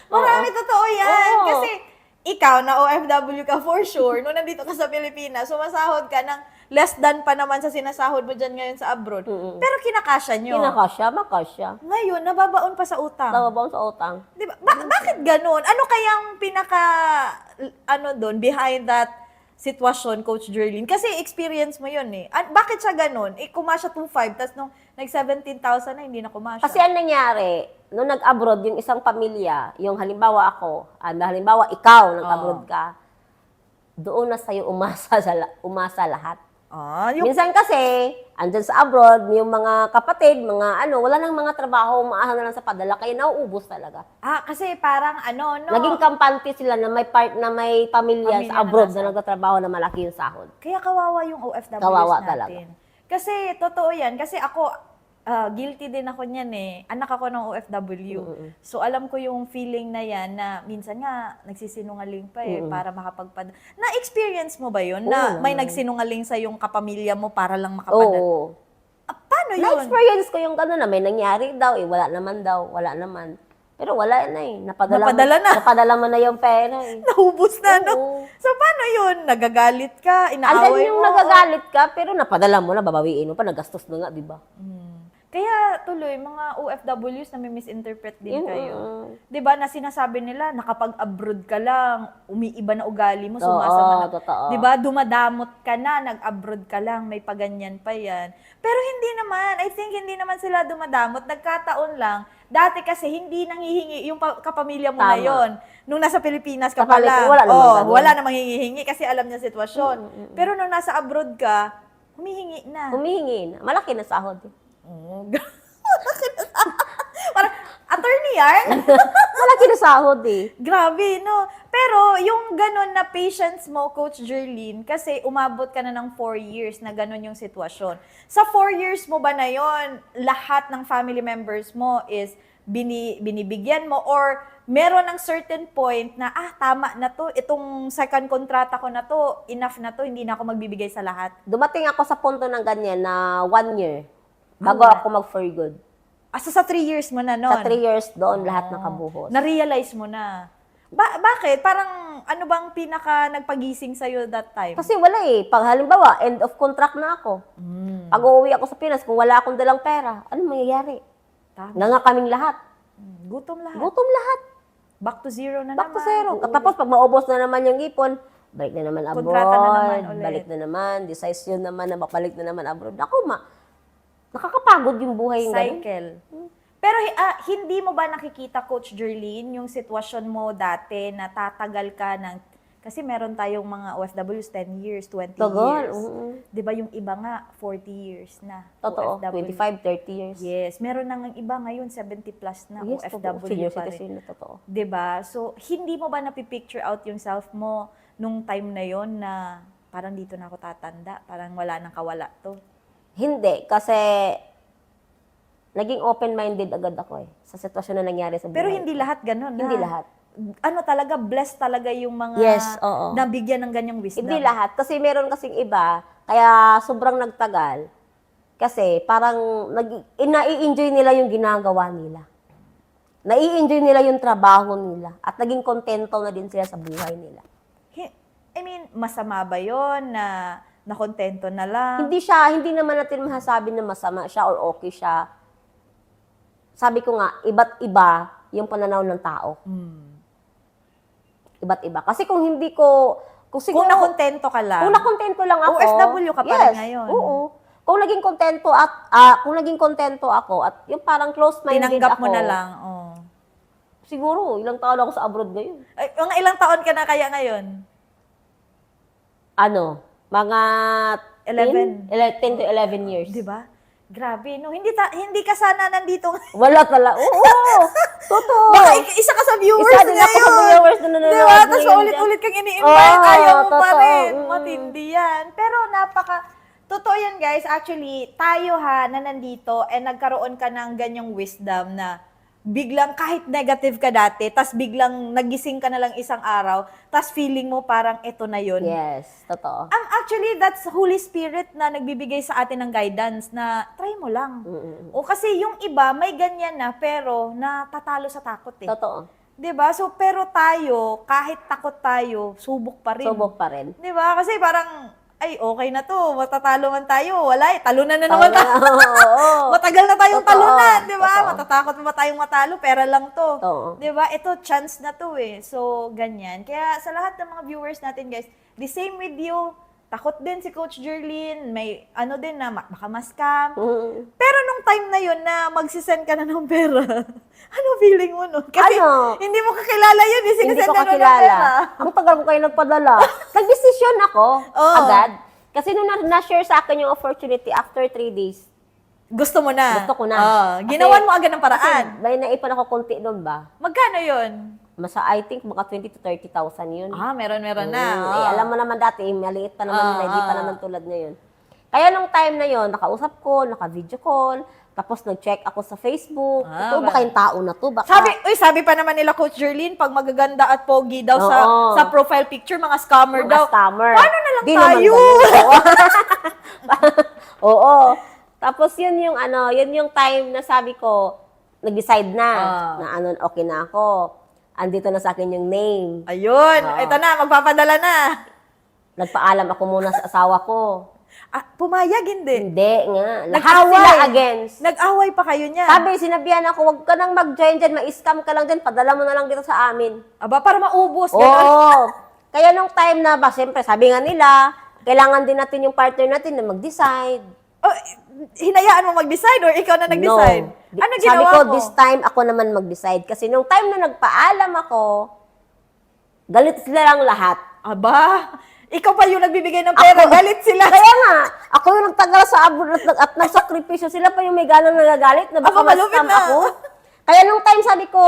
Marami totoo yan. Oo. Kasi ikaw, na OFW ka for sure, nung nandito ka sa Pilipinas, sumasahod ka ng less than pa naman sa sinasahod mo dyan ngayon sa abroad. Pero kinakasya nyo. Kinakasya, makasya. Ngayon, nababaon pa sa utang. Tawabaon sa utang. Diba? Bakit ganun? Ano kayang pinaka, doon, behind that sitwasyon, Coach Jerlyn? Kasi experience mo yun eh. Bakit siya ganun? Kumasya 2.5, tapos nung nag-17,000 na, hindi na kumasya. Kasi ang nangyari, nung nag-abroad, yung isang pamilya, yung halimbawa ako, halimbawa ikaw, nag-abroad ka, doon na sa'yo umasa lahat. Yung Minsan kasi, andyan sa abroad, yung mga kapatid, wala nang mga trabaho, umaahan na lang sa padala, kaya nauubos talaga. kasi parang no? Naging kampante sila na may pamilya Pamilya sa abroad na na nagtatrabaho na malaki yung sahod. Kaya kawawa yung OFWs Kawawa natin. talaga. Kasi totoo yan. Kasi ako, guilty din ako niyan eh. Anak ako ng OFW. So alam ko yung feeling na yan na minsan nga nagsisinungaling pa eh para Na-experience mo ba yun? Na may nagsinungaling sa yung kapamilya mo para lang makapadala? Oo. Paano yun? Na-experience ko yung gano'n na may nangyari daw, wala naman. Pero wala na eh. Napadala mo na yung pera eh. Nahubos na, no? Oo. So paano yun? Nagagalit ka? Andyan Inaaway yung mo? nagagalit ka, pero napadala mo na, babawiin mo pa, nagastos na nga, di ba? Kaya tuloy, mga OFWs na may misinterpret din kayo. 'Di ba na sinasabi nila, nakapag-abroad ka lang, umiiba na ugali mo, sumasama na. totoo. 'Di ba dumadamot ka na, nag-abroad ka lang, may paganyan pa yan. Pero hindi naman, I think hindi naman sila dumadamot. Nagkataon lang, dati kasi hindi nanghihingi yung kapamilya mo na Tama. yon. Nung nasa Pilipinas ka Sa pa lang, wala namang ganun. wala namang hihingi kasi alam niya sitwasyon. Pero nung nasa abroad ka, humihingi na. Humihingi na. Malaki na sahod. Parang, attorney yan? Malaki na sahod eh. Grabe, no? Pero yung ganun na patience mo, Coach Jerlyn, kasi umabot ka na ng 4 years na ganun yung sitwasyon. Sa 4 years mo ba na yon, lahat ng family members mo is binibigyan mo or meron ng certain point na, tama na to, itong second kontrata ko na to, enough na to, hindi na ako magbibigay sa lahat. Dumating ako sa punto ng ganyan na 1 year bago ako mag-for good. So sa 3 years mo na nun? Sa 3 years doon, lahat nakabuhos. Na-realize mo na. Bakit? Parang ano bang pinaka nagpagising sa'yo that time? Kasi wala eh. Pag halimbawa, end of contract na ako. Pag uuwi ako sa Pinas, kung wala akong dalang pera, ano mangyayari? Tama. Nga kaming lahat. Gutom lahat. Gutom lahat. Back to zero na Back to naman. zero. Tapos pag maubos na naman yung ipon, balik na naman abroad. Kontrata na naman ulit. Balik na naman. Decision naman na mabalik na naman abroad. Ako nakakapagod yung buhay yung ganun. Cycle. Pero hindi mo ba nakikita, Coach Jerlyn, yung sitwasyon mo dati na tatagal ka ng... Kasi meron tayong mga OFWs 10 years, 20 Tagal, years. oo. Di ba yung iba nga, 40 years na. Totoo, OFW. 25, 30 years. Yes. Meron nang iba ngayon, 70 plus na Yes, totoo. OFW Senior pa rin. citizen na totoo. 'Di ba? So, hindi mo ba napipicture out yung self mo nung time na yon na parang dito na ako tatanda, parang wala nang kawala to? Hindi, kasi naging open-minded agad ako eh, sa sitwasyon na nangyari sa buhay. Pero hindi lahat ganun. Hindi ha? lahat. Ano talaga, blessed talaga yung mga Yes, oo. nabigyan ng ganyang wisdom. Hindi lahat. Kasi meron kasing iba, kaya sobrang nagtagal. Kasi parang nai-enjoy nila yung ginagawa nila. Nai-enjoy nila yung trabaho nila. At naging kontento na din sila sa buhay nila. I mean, masama ba yon na nakontento na lang? Hindi naman natin masasabi na masama siya or okay siya. Sabi ko nga, iba't iba yung pananaw ng tao. Iba't iba. Kasi kung hindi ko... Kung nakontento ka lang. Kung nakontento lang ako. OFW ka pa rin ngayon. Oo. Kung naging kontento ako at yung parang close-minded Tinanggap ako. mo na lang. Siguro, ilang taon ako sa abroad ngayon. Ay, mga ilang taon ka na kaya ngayon? Mga 11. 10 to 11 years. Di ba? Grabe, no? Hindi ka sana nandito. Wala talaga. Oo, totoo. Baka isa ka sa viewers Isa din ako sa ngayon. viewers na nanonood Diba? Tapos ngayon paulit-ulit kang ini-invite, Oo, ayaw mo pa totoo. rin. Mm. Matindi yan. Pero totoo yan guys. Actually, tayo na nandito, nagkaroon ka ng ganyang wisdom na biglang kahit negative ka dati, tas biglang nagising ka na lang isang araw, tas feeling mo parang eto na yun. Yes, totoo. Actually, that's Holy Spirit na nagbibigay sa atin ng guidance na try mo lang. O kasi yung iba, may ganyan na, pero natatalo sa takot eh. Totoo. 'Di ba? So, pero tayo, kahit takot tayo, subok pa rin. Subok pa rin. 'Di ba? Kasi parang, ay, okay na to, matatalo man tayo. Wala talunan na naman tayo. Oo. Matagal na tayong Totoo. talunan, 'di ba? Totoo. Matatakot ba tayong matalo? Pera lang to. Totoo. 'Di ba? Ito, chance na to eh. So, ganyan. Kaya sa lahat ng mga viewers natin, guys, the same with you. Takot din si Coach Jerlyn. May ano din na baka ma-scam. Pero nung time na yun na magsisend ka na ng pera, ano feeling mo no? Kasi Ano? hindi mo kakilala yun. Hindi Sinisend ko na ng kakilala. pera. Ang tagal ko kayo nagpadala. Nag-desisyon ako Oo. agad. Kasi nung na-share sa akin yung opportunity after 3 days, Gusto mo na? Gusto ko na. Kasi- Ginawan mo agad ng paraan. may naipon ako konti doon ba? Magkano yun? I think mga 20 to 30,000 yun. Meron na. Eh, alam mo naman dati, maliit pa naman, hindi pa naman tulad ngayon. Kaya nung time na yon, nakausap ko, naka-video call, tapos nag-check ako sa Facebook. Ito ba kayong tao na to? Baka, Sabi pa naman nila Coach Jerlyn, pag magaganda at pogi daw Oo. sa profile picture, mga scammer mga daw. scammer. Paano na lang Di tayo? Naman Oo. Tapos yun yung time na sabi ko, nag-decide na, okay na ako. Andito na sa akin yung name. Ayun, Oo. ito na, magpapadala na. Nagpaalam ako muna sa asawa ko. Pumayag, hindi. Hindi nga. Lahat Nag-away. sila against. Nag-away pa kayo niya. Sabi, sinabihan ako, huwag ka nang mag-join dyan, ma-scam ka lang dyan, padala mo na lang dito sa amin. Aba, para maubos. Oo. Ganun. Kaya nung time na ba, siyempre, sabi nga nila, kailangan din natin yung partner natin na mag-decide. Oh, hinayaan mo mag-decide or ikaw na nag-decide? No. Ano Sabi ginawa ko, mo? this time ako naman mag-decide. Kasi nung time na nagpaalam ako, galit sila lang lahat. Aba, ikaw pa yung nagbibigay ng pera. Galit sila. Kaya nga, ako yung nagtagal sa abroad at nagsakripisyo. Sila pa yung may ganang nagagalit na baka Ako, malupit ma-scam na. ako. Kaya nung time sabi ko,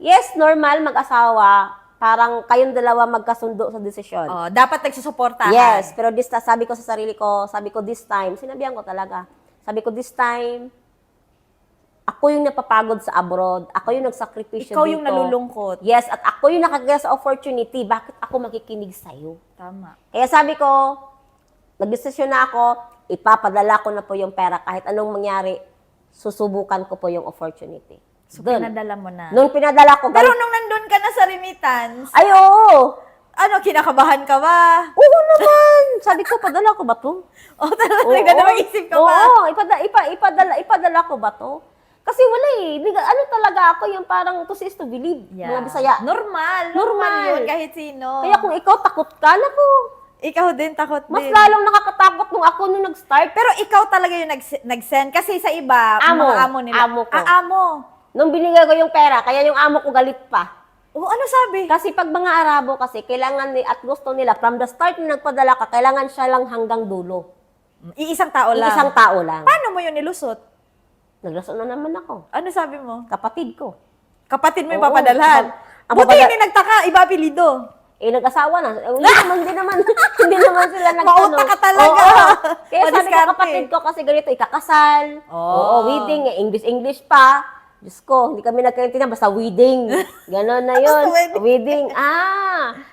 yes, normal mag-asawa. Parang kayong dalawa magkasundo sa desisyon. Dapat nagsusuportahan. Yes, pero sabi ko sa sarili ko, this time, sinabihan ko talaga. Sabi ko, this time, ako yung napapagod sa abroad. Ako yung nagsakripisyo dito. Ikaw yung nalulungkot. Yes, at ako yung nakagaya sa opportunity. Bakit ako makikinig sa'yo? Tama. Kaya sabi ko, nagdesisyon na ako, ipapadala ko na po yung pera. Kahit anong mangyari, susubukan ko po yung opportunity. So, Dun. pinadala mo na. Nung pinadala ko, Pero nung nandun ka na sa remittance, ay, oo! ano, kinakabahan ka ba? Oo naman! Sabi ko, padala ko ba to? Talaga, Oo. nagdadamag-isip ka ba? Oo, ipadala ko ba to? Kasi wala eh. Ano talaga ako yung parang to see is to believe. Mga Bisaya. Normal yun kahit sino. Kaya kung ikaw takot ka, naku, Ikaw din, takot mas din. lalong nakakatakot nung ako nung nag-start. Pero ikaw talaga yung nag-send. Kasi sa iba, Amo. mga amo nila. Amo ko. Amo. Nung binigay ko yung pera, kaya yung amo ko galit pa. Ano sabi? Kasi pag mga Arabo kasi, kailangan at gusto nila, from the start na nagpadala ka, kailangan siya lang hanggang dulo. Iisang tao lang. Isang tao lang. Paano mo yun nilusot? Naglaso na naman ako. Ano sabi mo? Kapatid ko. Kapatid mo yung Oo, papadalhan. ang Buti papadal- hindi nagtaka, iba apelido. Nag-asawa na. Hindi naman sila nagtanong. Mauta ka talaga. Oo. Kaya sabi ko, Madiskarte. kapatid ko, kasi ganito, ikakasal. Oo, wedding, English pa. Diyos ko, hindi kami nagkaintindihan, basta wedding. Ganon na yun. Basta wedding.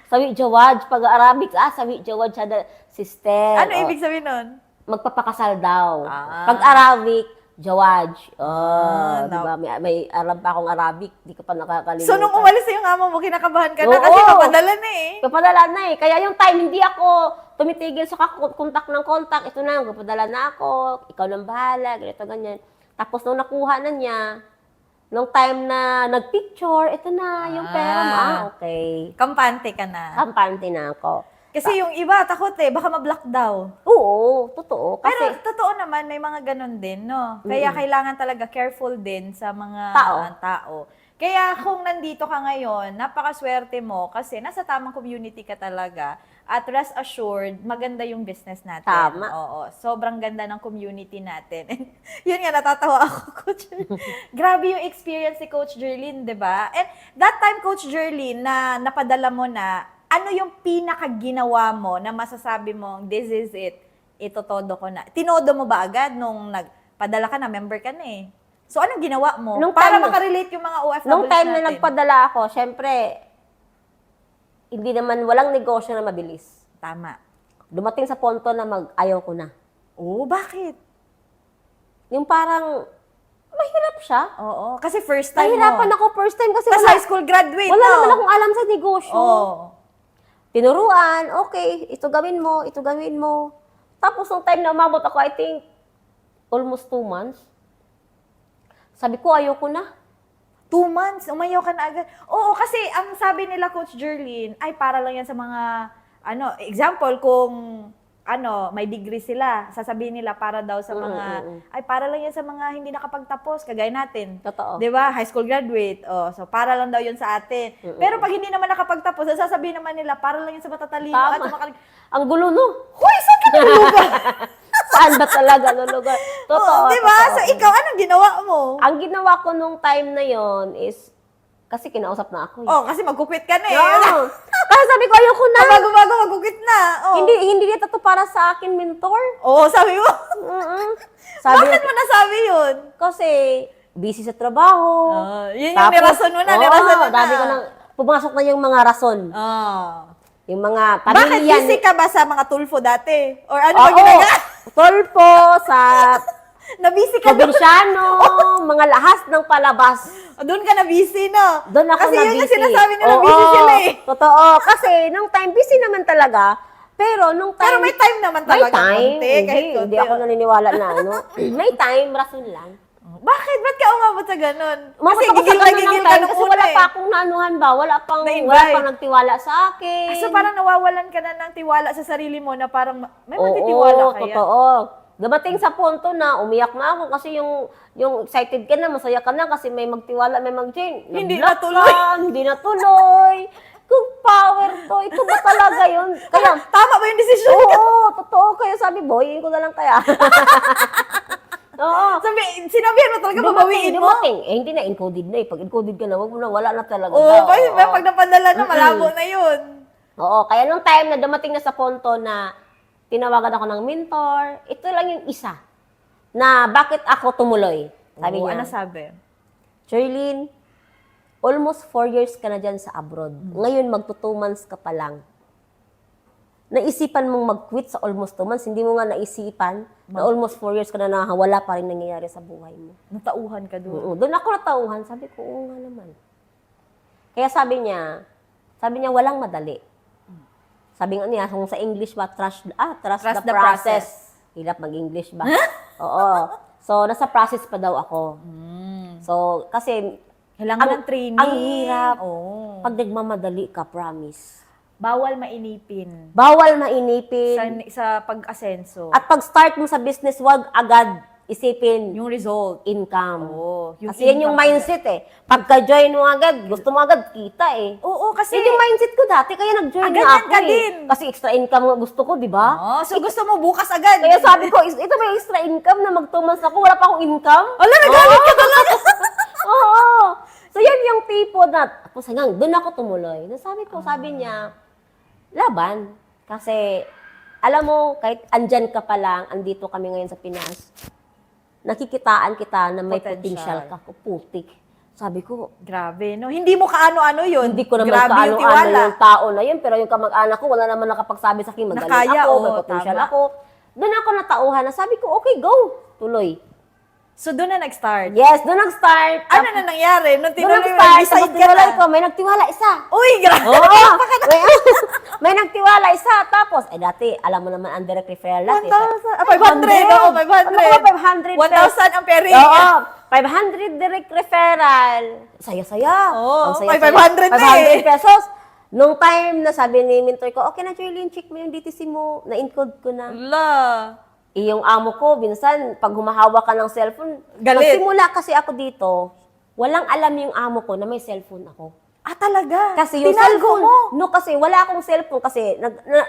Sawi Jawad, pag-Arabic, sawi Jawad siya sister. Ano ibig sabihin nun? Magpapakasal daw. Ah. Pag-Arabic, Jawad. no. Diba? May alam pa akong Arabic, di ko pa nakakalimutan. So, nung umalis yung amo mo, kinakabahan ka na Oo. kasi papadala na eh. Papadala na eh. Kaya yung time, hindi ako tumitigil sa kontak ng kontak. Ito na, papadala na ako. Ikaw nang bahala, ganito, ganyan. Tapos nung nakuha na niya, nung time na nagpicture, ito na, yung pera mo. Okay. Kampante ka na. Kampante na ako. Kasi yung iba, takot baka ma-block daw. Oo, totoo. Kasi, Pero totoo naman, may mga ganun din, no? Kaya kailangan talaga careful din sa mga tao. Kaya kung nandito ka ngayon, napakaswerte mo kasi nasa tamang community ka talaga. At rest assured, maganda yung business natin. Tama. Oo, sobrang ganda ng community natin. And yun nga, natatawa ako, Coach. Grabe yung experience ni Coach Jerlyn, di ba? And that time, Coach Jerlyn, na napadala mo na, ano yung pinakaginawa mo na masasabi mo, this is it, ito todo ko na. Tinodo mo ba agad nung nagpadala ka na, member ka na eh? So, anong ginawa mo? Nung Para time- makarelate yung mga OFWs nung time na natin. nagpadala ako, syempre, hindi naman, walang negosyo na mabilis. Tama. Dumating sa punto na ayaw ko na. Oo, bakit? Yung parang, mahirap siya. Oo, kasi first time Nahirapan mo. ako first time kasi Tapos wala, high school graduate, wala no? naman akong alam sa negosyo. Oo. Tinuruan, okay, ito gawin mo, ito gawin mo. Tapos nung time na umabot ako, I think, almost 2 months, sabi ko, ayoko na. 2 months, umayaw ka na agad. Oo, kasi ang sabi nila, Coach Jerlyn, ay para lang yan sa mga, example, kung, may degree sila, sasabihin nila para daw sa mga, ay para lang yan sa mga hindi nakapagtapos, kagaya natin. Totoo. Di ba? High school graduate. Oh, so para lang daw yun sa atin. Pero pag hindi naman nakapagtapos, sasabihin naman nila, para lang yun sa matatalino at sa Tama. Ang gulo, no? Hoy, saan ka nalulugan? Saan ba talaga lulugar? Totoo. Oh, di ba? totoo. So ikaw, anong ginawa mo? Ang ginawa ko nung time na yon is, kasi kinausap na ako. Oh, kasi magkukwit ka na eh. No. Kasi sabi ko, ayoko na. Bago-bago, magkukwit na. Oh. Hindi nito to para sa akin, mentor. Oo, sabi mo. Sabi Bakit mo nasabi yun? Kasi, busy sa trabaho. Yun yung nirason mo na, nirason mo na. Dami ko nang, pumasok na yung mga rason. Yung mga Bakit pamilya. busy ka ba sa mga tulfo dati? Or ano ba Oo, ginagawa? tolpo, sa Na-busy ka doon? probinsyano, mga lahas ng palabas. Doon ka na-busy, no? Doon ako Kasi na yun yung busy. sinasabi nila, Oo, busy sila eh. Totoo. Kasi nung time, busy naman talaga. Pero nung time... Pero may time naman may talaga. time. Konti, kahit konti. Hindi ako naniniwala na ano. May time, rason lang. Bakit? Ba't ka umabot sa ganun? Umabot Kasi ako sa gigil na ganun gigil ng ka time nung kasi una wala eh. pa akong naanuhan ba? Wala Na-invite. pang nagtiwala sa akin. So parang nawawalan ka na ng tiwala sa sarili mo na parang may matitiwala Oo, kaya. totoo. Dumating sa punto na umiyak na ako kasi yung excited ka na, masaya ka na kasi may magtiwala, may mag-change. Hindi Nag-block natuloy. ka, hindi natuloy. Kung power to, ito ba talaga yun? Kaya, Tama ba yung decision? oo, totoo. Kaya sabi, boyin ko na lang kaya. Oo. Sinabihan mo talaga, babawiin mo. Dumating. Hindi na, encoded na eh. Pag encoded ka na, wag mo na, wala na talaga. Oo, daw. pag napadala na, malabo na yun. Oo, kaya nung time na dumating na sa punto na tinawagan ako ng mentor, ito lang yung isa na bakit ako tumuloy. Sabi Oo, niya, ano sabi? Jerlyn, almost 4 years ka na dyan sa abroad. Ngayon, magto 2 months ka pa lang. Naisipan mong mag-quit sa almost 2 months, hindi mo nga naisipan na almost 4 years ka na wala pa rin nangyayari sa buhay mo. Natauhan ka doon. Oo, doon ako natauhan. Sabi ko, oo nga naman. Kaya sabi niya, walang madali. Sabi nga niya, kung sa English ba, trust Trust the process. Hirap mag-English ba? Oo. So, nasa process pa daw ako. So, kasi, Kailangan ng training. ang hirap. Oo. Pag nagmamadali ka, promise. Bawal mainipin Bawal mainipin. sa pag-asenso. At pag start mo sa business, wag agad isipin Yung result. income. Oo. Kasi yan yung mindset eh. Pagka-join mo agad, gusto mo agad kita eh. Oo, kasi... Yan yung mindset ko dati, kaya nag-join Agad na yan ako ka eh. din. Kasi extra income nga gusto ko, di ba? Oh, so gusto mo bukas agad. Kaya sabi ko, ito may extra income na mag-2 months ako, wala pa akong income. Wala, nagalit ka talaga. Oo. So yan yung tipo na, tapos hanggang doon ako tumuloy. Sabi ko, sabi niya, laban. Kasi, alam mo, kahit andyan ka pa lang, andito kami ngayon sa Pinas, nakikitaan kita na may Potential. potential ka. Putik. Sabi ko, Grabe, no? Hindi mo kaano-ano yun. hindi ko naman Grabe yung kaano-ano tiwala. yung tao na yun, pero yung kamag-anak ko, wala naman nakapagsabi sa akin, magaling Nakaya, ako, oo, may potential tama. ako. Doon ako natauhan na sabi ko, okay, go. Tuloy. So doon na nag-start. Yes, doon nag-start. Ano na nangyari? Nung Doon tinuloy mo, nag-start. decide Tapos ka tinuloy na. ko, may nagtiwala isa. Uy, grabe. Oo. may nagtiwala isa. Tapos, dati, alam mo naman, ang direct referral dati. 1,000. 500. Oo, 500. Ano ba, 500 pesos? 1,000 ang peri. Oo. 500 direct referral. Saya-saya. Oo, Ang saya-saya. may 500 na eh. 500 pesos. Nung time na sabi ni mentor ko, okay na, Jerlyn, check mo yung DTC mo. Na-encode ko na. Ala. Yung amo ko, minsan, pag humahawak ka ng cellphone, Galit. Magsimula kasi ako dito, walang alam yung amo ko na may cellphone ako. Ah, talaga? Kasi yung Tinalgo cellphone, mo? no, kasi wala akong cellphone kasi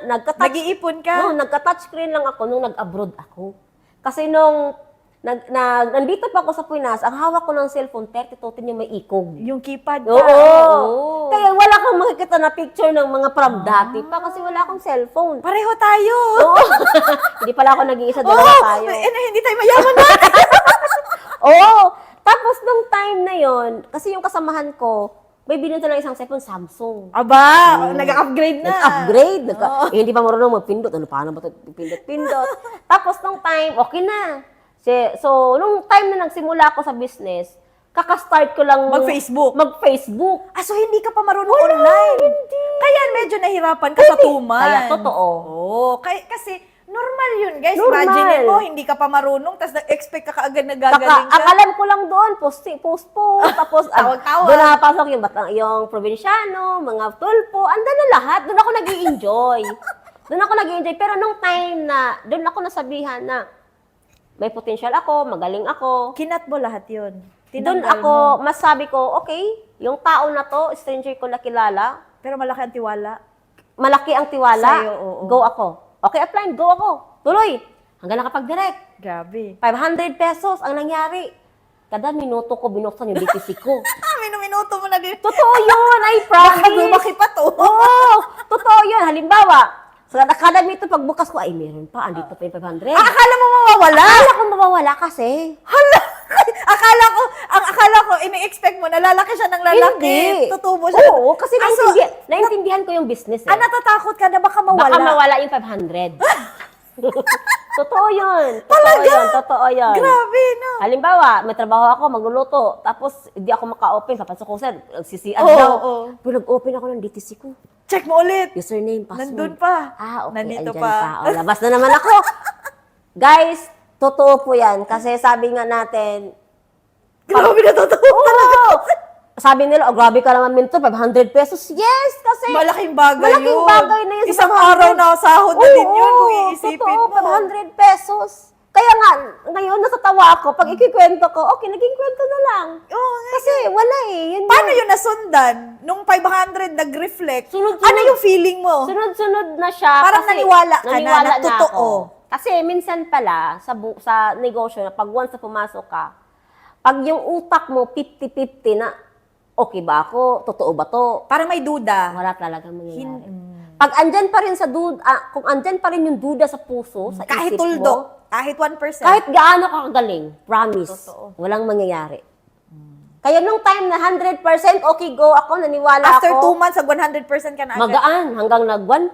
nagka-touch, Nag-iipon ka? no, nagka-touch screen lang ako nung nag-abroad ako. Kasi nung nandito pa ako sa Pinas, ang hawak ko ng cellphone, 32 yung may ikog. Yung keypad ka? Oo. Oo. Kaya wala kang makikita na picture ng mga from dati pa kasi wala akong cellphone. Pareho tayo. Oo. Hindi pala ako nag-iisa, dalawa Oo. tayo. Hindi tayo mayaman na. Oo. Tapos nung time na yon, kasi yung kasamahan ko, may binenta lang isang cellphone, Samsung. Aba, nag-upgrade na. Nag-upgrade. Hindi pa marunong magpindot. Ano, paano ba ito? Pindot. Tapos nung time, okay na. So, nung time na nagsimula ako sa business, kaka-start ko lang Mag-Facebook? Mag-Facebook. Ah, so hindi ka pa marunong online? Hindi. Kaya medyo nahirapan ka sa tuman. Kaya totoo. Oo. Kasi normal yun, guys. Normal. Imagine mo, hindi ka pa marunong, tapos na-expect ka kaagad na gagaling ka. Akalan ko lang doon, post. Tapos, Tawag-tawag. doon napasok yung probinsyano, mga tulpo, andan na lahat. Doon ako nag-i-enjoy. Pero nung time na, doon ako nasabihan na, may potential ako, magaling ako. Kinat mo lahat yun. Doon Tinanggal ako, mo. mas sabi ko, okay, yung tao na to, stranger ko nakilala, Pero malaki ang tiwala. malaki ang tiwala, Sa'yo, oo. go ako. Okay, apply, go ako. Tuloy, hanggang nakapag-direct. Grabe. 500 pesos ang nangyari. Kada minuto ko binuksan yung DTC ko. Minuto mo na din. Totoo yun, I Baka promise. lumaki pa to. Oo, totoo yun. Halimbawa, sa kada minuto pagbukas ko, ay meron pa, andito pa yung 500. Akala mo mawawala? Akala ko mawawala kasi. Hala! akala ko, ini-expect mo, nalalaki siya ng lalaki. Hindi. Tutubo siya. Oo, kasi naintindihan ko yung business eh. natatakot ka na baka mawala. Baka mawala yung 500. Totoo yun. Totoo yun. Grabe, no? Halimbawa, may trabaho ako, magluluto, tapos hindi ako maka-open, papasok ko sir, nagsisian Oo, daw. oo. Pero nag-open ako ng DTC ko. Check mo ulit. Username, password. Nandun pa. Ah, okay, Nandito andyan pa. pa. O, labas na naman ako. Guys, totoo po yan. Kasi sabi nga natin, Grabe na totoo. oo, sabi nila, oh, grabe ka naman minto, 500 pesos. Yes, kasi Malaking bagay malaking yun. bagay na yun. sa Isang 500. araw na sahod na din yun kung iisipin totoo, mo. 500 pesos. Kaya nga, ngayon natatawa ako. Pag ikikwento ko, okay, naging kwento na lang. Oo nga. Kasi wala eh. Yun Paano yun nasundan? Nung 500 nag-reflect, Sunod-sunod. ano yung feeling mo? Sunod-sunod na siya. Parang kasi naniwala ka na totoo. ako. Kasi minsan pala, sa negosyo, na pag once na pumasok ka, pag yung utak mo 50-50 na, okay ba ako? Totoo ba to? Parang may duda. Wala talagang mangyayari. Mm. Pag andyan pa rin sa duda, kung andyan pa rin yung duda sa puso, sa Kahit isip tuldo, mo, kahit 1%. kahit gaano ka kagaling, promise, Totoo. walang mangyayari. Kaya nung time na 100% okay go ako, naniwala After ako. 2 months, nag 100% ka na agad. Magaan, hanggang nag 1.5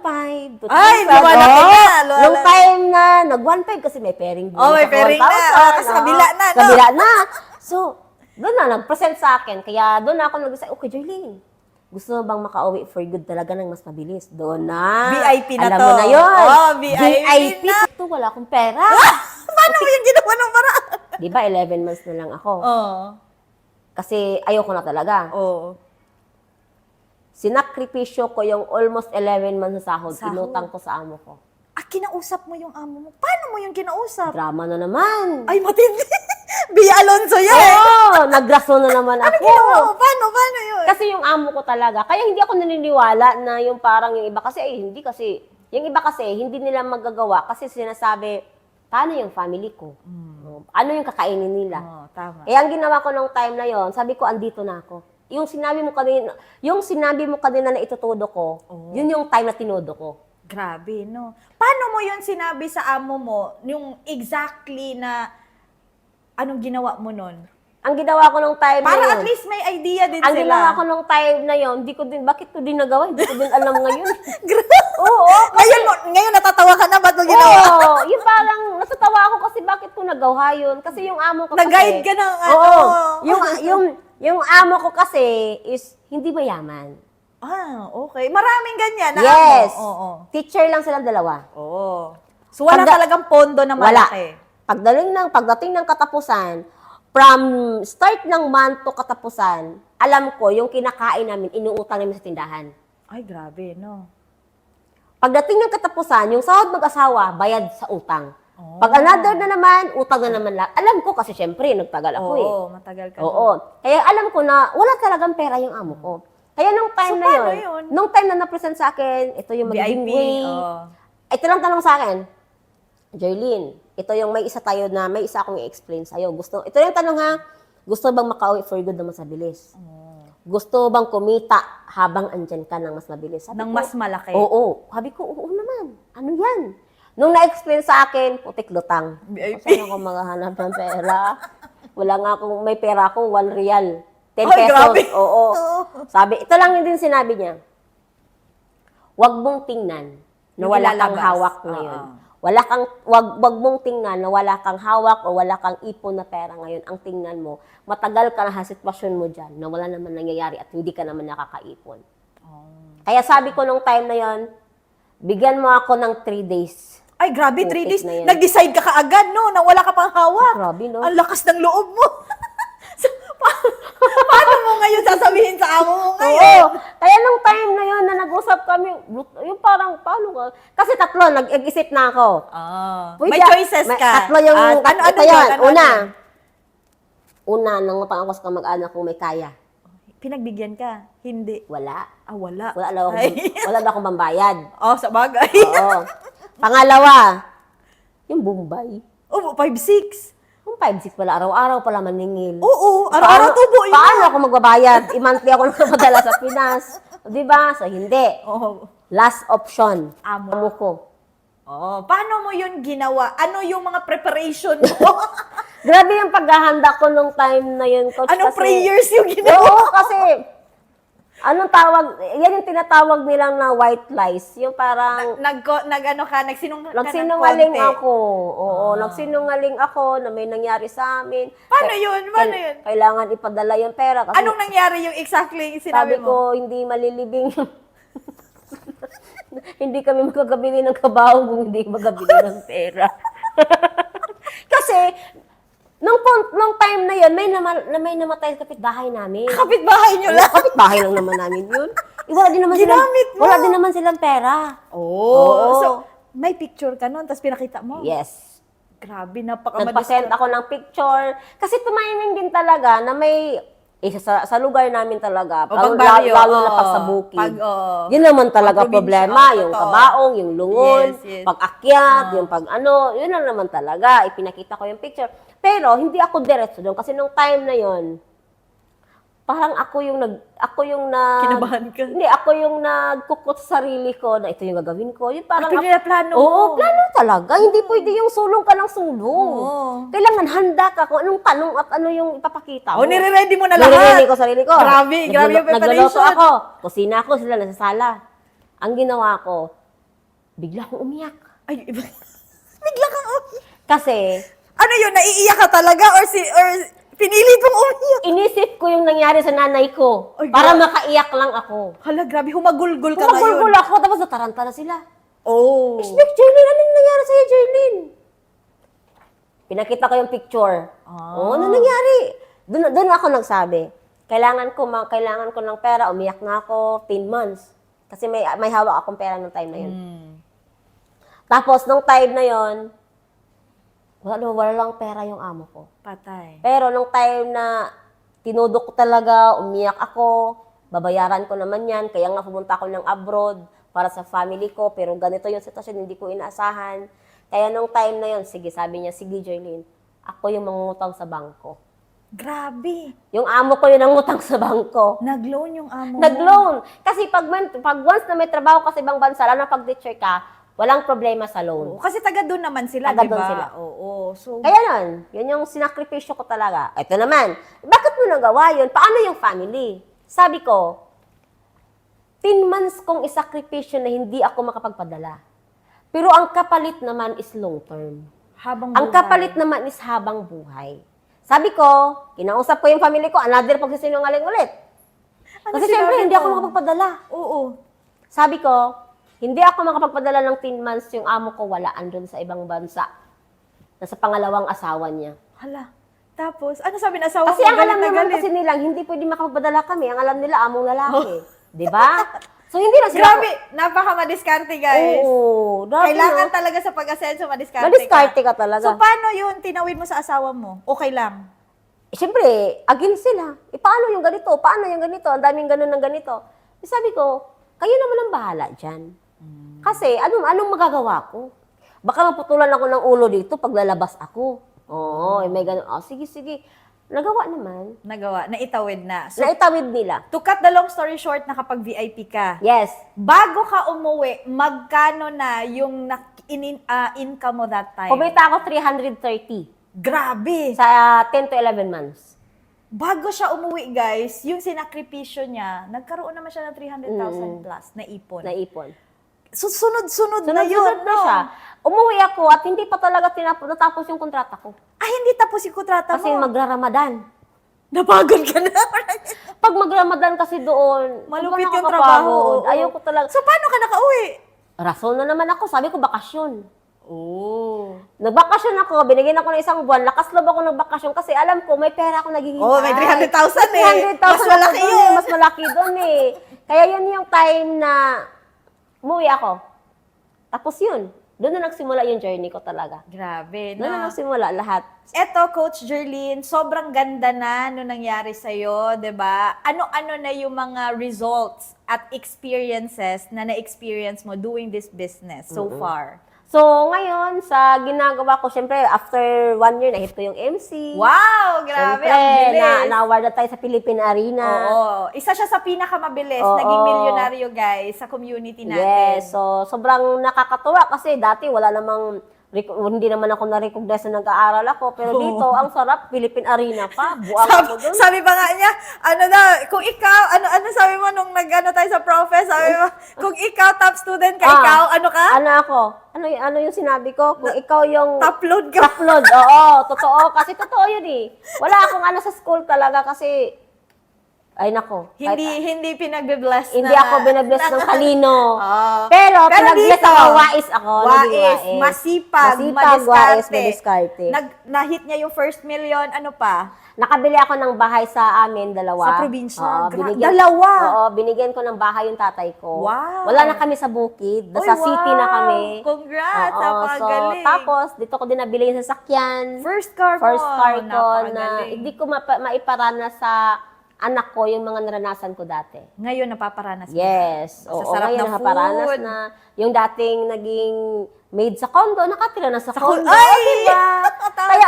to 2.5. Ay, lumalaki na, lumalaki. Nung time na nag 1.5 kasi may pairing. Oh, may sa pairing na. 1,000, Oh, kasi kabila na, no? Kabila na. So, doon na, nag-present sa akin. Kaya doon na ako nag-decide, okay, Joylene, gusto mo bang makauwi for good talaga ng mas mabilis? Doon na. VIP na Alam to. mo na yun. Oh, VIP na. Ito, wala akong pera. Paano mo yung ginawa ng paraan? Di ba, 11 months na lang ako. Oo. Kasi ayoko na talaga. Oo. Sinakripisyo ko yung almost 11 months na sahod. Sahod. Inutang ko sa amo ko. Ah, kinausap mo yung amo mo. Paano mo yung kinausap? Drama na naman. Ay, matindi. Bia Alonso yan. Oo, nagraso na naman ako. Ginawa mo? Paano yun? Kasi yung amo ko talaga, kaya hindi ako naniniwala na yung parang yung iba kasi, hindi kasi, yung iba kasi, hindi nila magagawa kasi sinasabi, paano yung family ko? Ano yung kakainin nila? Oo, tama. Kaya ang ginawa ko nung time na yon, sabi ko, andito na ako. Yung sinabi mo kanina na itutudo ko, yun yung time na tinudo ko. Grabe, no? Paano mo yun sinabi sa amo mo, yung exactly na anong ginawa mo nun? Ang ginawa ko nung time na Para yun, at least may idea din ang sila. ginawa ko nung time na yon, bakit ko din nagawa? Hindi ko din alam ngayon. Oo, Ngayon natatawa ka na, ba't mo ginawa? oo, yung parang natatawa ako kasi bakit ko nagawa yun? Kasi yung amo ko kasi... Nag-guide ka ng ano. Oo, yung amo ko kasi is hindi mayaman. Ah, okay. Maraming ganyan na Yes. amo. Oo. Teacher lang silang dalawa. Oo. So wala Pagda- talagang pondo na Wala. malaki. Pagdating ng katapusan, from start ng month to katapusan, alam ko yung kinakain namin, inuutang namin sa tindahan. Ay, grabe, no? Pagdating ng katapusan, yung sahod mag-asawa, bayad sa utang. Oh. Pag another na naman, utang na naman lahat. Alam ko kasi syempre, nagtagal ako eh. Oo, matagal ka Oo. Kaya alam ko na wala talagang pera yung amo ko. Kaya nung time So, na paano yun, yun? nung time na na-present sa akin, ito yung magiging VIP, way. oo. Ito lang tanong sa akin, Jerlyn, ito yung may isa tayo na may isa akong i-explain sa'yo. Ito yung tanong ha, gusto bang makauwi for good na mas mabilis? Gusto bang kumita habang andyan ka ng mas mabilis? Nang mas malaki. Oo. Sabi ko, oo naman. Ano yan? Nung na-explain sa akin, putik lutang. VIP. Saan ako maghahanap ng pera? Wala nga akong, may pera ako, 1 real. 10 Ay, pesos. grabe. Oo. Sabi, ito lang yung din sinabi niya. Huwag mong tingnan na Yung wala kang ilalabas. hawak ngayon. Oo. Wag mong tingnan na wala kang hawak o wala kang ipon na pera ngayon. Ang tingnan mo, matagal ka na sa sitwasyon mo dyan na wala naman nangyayari at hindi ka naman nakakaipon. Kaya sabi ko nung time na yon, bigyan mo ako ng 3 days. Ay, grabe, 3 Putik days. na yan. Nag-decide ka kaagad, no? Na wala ka pang hawak. Grabe, no? Ang lakas ng loob mo. So, paano mo ngayon sasabihin sa amo mo ngayon? Oo. Kaya nung time na yon na nag-usap kami, yung parang, paano ka? Kasi tatlo, nag-isip na ako. May choices ka. Tatlo yung, ano ito yun? yun. Ano yun? Una, nang mapangakos ka mag-anak kung may kaya. Pinagbigyan ka? Hindi. Wala. Wala. Wala na akong pambayad. Sa bagay. Oo. Pangalawa, yung Bombay. Oo, 5-6. Yung 5-6 pala, araw-araw pala maningil. Oo, araw-araw tubo yun. Paano ako magbabayad? I-monthly ako nakapadala sa Pinas. Di ba? So, hindi. Oo. Last option, Amo. amo ko. Paano mo yun ginawa? Ano yung mga preparation mo? Grabe yung paghahanda ko nung time na yun, coach. Anong kasi, prayers yung ginawa? Oo, kasi, anong tawag, yan yung tinatawag nilang na white lies. Yung parang, ng nagsinungaling konti. ako. Oo, nagsinungaling ako na may nangyari sa amin. Paano yun? Paano yun? Kailangan ipadala yung pera. Kasi Anong nangyari yung exactly yung sinabi sabi mo? ko, hindi malilibing. Hindi kami magkakabili ng kabaong kung hindi magkabili ng pera. Kasi, nung time na yun, may namatay sa kapitbahay namin. Kapitbahay nyo lang? Kapitbahay lang naman namin yun. Wala din naman Ginamit mo? Wala din naman silang pera. Oo. So, may picture ka nun, tapos pinakita mo? Yes. Grabe, Nagpa-send ako ng picture. Kasi tumiming din talaga na may sa lugar namin talaga, pag baryo, lalo na pag sa bukid. Yun naman talaga pag problema, yung totoo. kabaong, yung lungon, Yes. pag-akyat, yung yun lang naman talaga. Ipinakita ko yung picture. Pero hindi ako diretso doon kasi nung time na yun, parang ako yung Kinabahan ka? Hindi, ako yung nagkukot sa sarili ko na ito yung gagawin ko. Yung parang Plano Oo, plano talaga. Hindi pwede yung sulong ka ng sulong. Oo. Kailangan handa ka kung anong tanong at ano yung ipapakita mo. nire-ready mo na lahat. Nire-ready ko sarili ko. Grabe yung preparation. Nagluluto ako. Kusina ako, sila nasa sala. Ang ginawa ko, bigla akong umiyak. Ay, bigla kang Kasi, Ano yun, naiiyak ka talaga or pinilit mong umiyak? inisip ko yung nangyari sa nanay ko Ay, para makaiyak lang ako. Hala, grabe, humagulgul ka Kumagulgul ngayon. ako, tapos nataranta na sila. Oh. Expect, Jerlyn, anong nangyari sa'yo, Jerlyn? Pinakita ko yung picture. Ano nangyari? Doon ako nagsabi. Kailangan ko ng pera, umiyak na ako 10 months. Kasi may hawak akong pera nung time na yun. Tapos, nung time na yun, wala lang pera yung amo ko. Patay. Pero nung time na tinudok ko talaga, umiyak ako, babayaran ko naman yan, kaya nga pumunta ako ng abroad para sa family ko, pero ganito yung sitwasyon, hindi ko inaasahan. Kaya nung time na yun, sabi niya, sige Jerlyn, ako yung mangungutang sa bangko. Grabe. Yung amo ko yung nangutang sa bangko. Nag-loan yung amo mo. Nag-loan. Kasi pag once na may trabaho ka sa ibang bansa, lalo na pag teacher ka, walang problema sa loan. Oo, kasi taga doon naman sila, Taga di ba? doon sila. Oo. So, Kaya yun yung sinakripisyo ko talaga. Ito naman, bakit mo nagawa yun? Paano yung family? Sabi ko, 10 months kong isakripisyo na hindi ako makapagpadala. Pero ang kapalit naman is long term. habang Ang kapalit naman is habang buhay. Sabi ko, kinausap ko yung family ko, another pagsisinungaling ulit. Kasi syempre, hindi ako makapagpadala. Oo. Sabi ko, hindi ako makapagpadala ng 10 months, yung amo ko wala, andun sa ibang bansa. Nasa pangalawang asawa niya. Hala. Tapos, ano sabi na asawa Kasi mo? ang alam Galit na naman galit. kasi nilang, hindi pwede makapagpadala kami. Ang alam nila, among lalaki. Di ba? So, hindi na sila... Grabe, napaka-madiskarte, guys. Oo, grabe, Kailangan no? talaga sa pag-asenso, madiskarte Madiskarte ka talaga. So, paano yun tinawid mo sa asawa mo? Okay lang. Siyempre, against sila. Paano yung ganito? Paano yung ganito? Ang daming ganun ng ganito. Sabi ko, kayo naman ang bahala dyan. Kasi, anong magagawa ko? Baka maputulan ako ng ulo dito pag lalabas ako. Oo, may ganun. Oh, sige, sige. Nagawa naman. Nagawa, naitawid na. So, Naitawid nila. to cut the long story short, nakapag VIP ka. Yes. Bago ka umuwi, magkano na yung income mo that time? Kumita ako 330 Grabe! sa 10 to 11 months. Bago siya umuwi, guys, yung sinakripisyo niya, nagkaroon naman siya ng 300,000 plus na ipon. Naipon. So, sunod-sunod na yun, Sunod-sunod na no? siya. Umuwi ako at hindi pa talaga natapos yung kontrata ko. Ay, hindi tapos yung kontrata Kasi mo. magra-Ramadan. Napagod ka na. Pag magramadan kasi doon, Malupit sobrang yung nakakapagod. trabaho. oo. Ayoko talaga. So, paano ka nakauwi? Rason na naman ako. Sabi ko, bakasyon. Oh. Nagbakasyon ako. Binigyan ako ng isang buwan. Lakas loob ako nagbakasyon kasi alam ko, may pera ako naghihintay. Oh, may 300,000 eh. 300,000 Mas ako malaki doon yun. eh. Mas malaki doon eh. Kaya yun yung time na umuwi ako. Tapos yun. Doon na nagsimula yung journey ko talaga. Grabe, Doon na no? nagsimula lahat. Eto, Coach Jerlyn, sobrang ganda na nung nangyari sa'yo, 'di ba? Ano-ano na yung mga results at experiences na na-experience mo doing this business so far? So, ngayon, sa ginagawa ko, syempre, after 1 year, nahit ko yung MC. Wow! Grabe, Syempre, ang bilis! na-award na tayo sa Philippine Arena. Oo. Isa siya sa pinakamabilis. Oo. Naging milyonaryo, guys, sa community natin. Yes, so sobrang nakakatuwa kasi dati wala namang, hindi naman ako na-recognize na nag-aaral ako. Pero dito, ang sarap, Philippine Arena pa. Buwang ako dun. Sabi pa nga niya, kung ikaw, ano sabi mo nung nag-ano tayo sa profes, sabi mo, kung ikaw top student ka, ikaw, ano ka? Ano ako? Ano yung sinabi ko? Kung ikaw yung Top load ka. top load, oo, totoo. Kasi totoo yun eh. Wala akong ano sa school talaga kasi, ay nako. Hindi pinagbe-bless Hindi ako binabless ng talino. Oo. Pero dito, pinag-bless ako, wais ako. naging Wais, masipag, Masipag, wais, madiskarte. Na-hit niya yung first million, ano pa? Nakabili ako ng bahay sa amin, dalawa. Sa probinsya? Oo, Dalawa? Oo, binigyan ko ng bahay yung tatay ko. Wow. Wala na kami sa bukid, Uy, sa city na wow. kami. Congrats, Oo, napakagaling. tapos, dito ko din nabili yung sasakyan. First car mo. First car ko na Napakagaling. hindi ko maiparana sa anak ko yung mga naranasan ko dati. Ngayon, napaparanas mo. Yes. Sa Oo, sarap ngayon na nakaparanas food. na yung dating naging maid sa condo, nakatira na sa condo. Ay! Diba? Tama. Kaya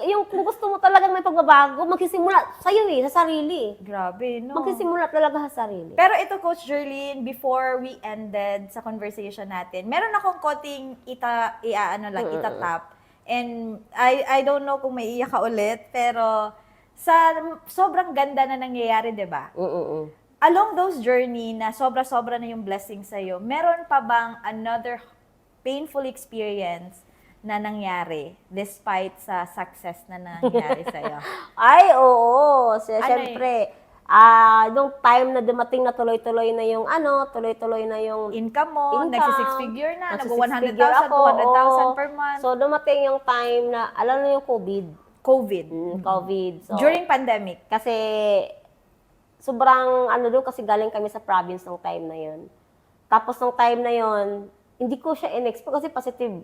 yung kung gusto mo talagang may pagbabago, magsisimula sa'yo sa sarili. Grabe, no? Magsisimula talaga sa sarili. Pero ito, Coach Jerlyn, before we ended sa conversation natin, meron akong konting itatap. And I don't know kung may iyak ka ulit, pero sa sobrang ganda na nangyayari, di ba? Along those journey na sobra-sobra na yung blessing sa'yo, meron pa bang another painful experience na nangyari despite sa success na nangyari sa'yo? Ay, oo. Ano Siyempre, nung time na dumating na tuloy-tuloy na yung tuloy-tuloy na yung Income mo, nagsi-six figure na, Nagsi-six nag-100,000, figure ako, 200,000 oo. per month. So, dumating yung time na, alam mo yung COVID. COVID. COVID. So, During pandemic. kasi, sobrang doon kasi galing kami sa province nung time na yun. Tapos nung time na yun, hindi ko siya in-expect kasi positive.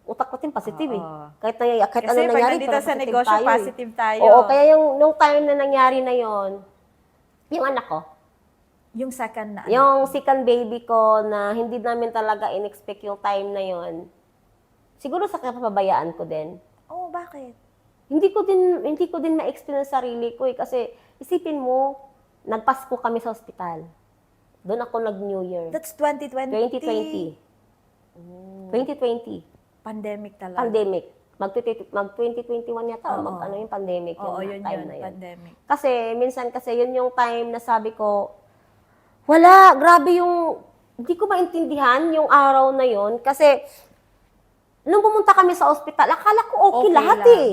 Utak ko din positive Oo. Kahit Kasi ano pag nangyari, nandito pero sa positive negosyo, tayo positive tayo. Oo, kaya nung time na nangyari na yun, yung anak ko, Yung second na. yung second baby ko na hindi namin talaga in-expect yung time na yun, siguro sa kapabayaan ko din. Oh, bakit? Hindi ko din ma-explain ang sarili ko kasi isipin mo, nagpasko kami sa ospital. Doon ako nag-New Year. That's 2020. 2020. Pandemic talaga. Pandemic. Mag-2021 yata. Oo. Yung pandemic. Oo, yung yun time yun. na yun. Pandemic. Kasi minsan yun yung time na sabi ko, wala, grabe hindi ko maintindihan yung araw na yun. Kasi, nung pumunta kami sa ospital, akala ko okay lahat lang. eh.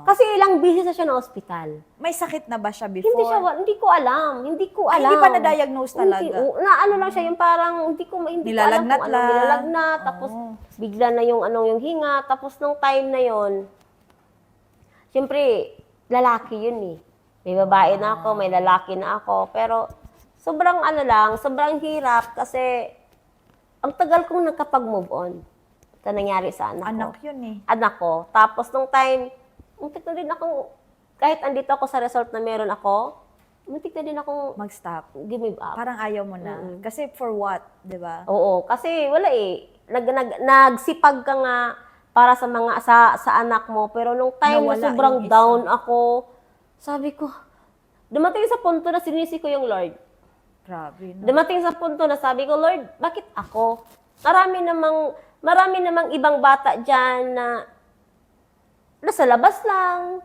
Kasi ilang beses na siya na ospital. May sakit na ba siya before? Hindi ko alam. Hindi ko Ay, alam. hindi pa na-diagnose talaga? Ano lang siya, yung parang, hindi ko alam Nilalagnat kung lang. nilalagnat. Tapos, bigla na yung hinga. Tapos, nung time na yon, siyempre, lalaki yun eh. May babae na ako, may lalaki na ako. Pero, sobrang sobrang hirap kasi ang tagal kong nakapag-move on sa nangyari sa anak ko. Anak yun eh. Anak ko. Tapos nung time, muntik na din akong, kahit andito ako sa result na meron ako, muntik na din akong Mag-stop. give up. Parang ayaw mo na. Kasi for what, di ba? Oo, kasi wala eh. Nagsipag ka nga para sa mga sa anak mo, pero nung time na Nawala sobrang yung isa. down ako, sabi ko, dumating sa punto na sinisi ko yung Lord. Grabe. No? Dumating sa punto na sabi ko, Lord, bakit ako? Marami namang ibang bata diyan na nasa labas lang,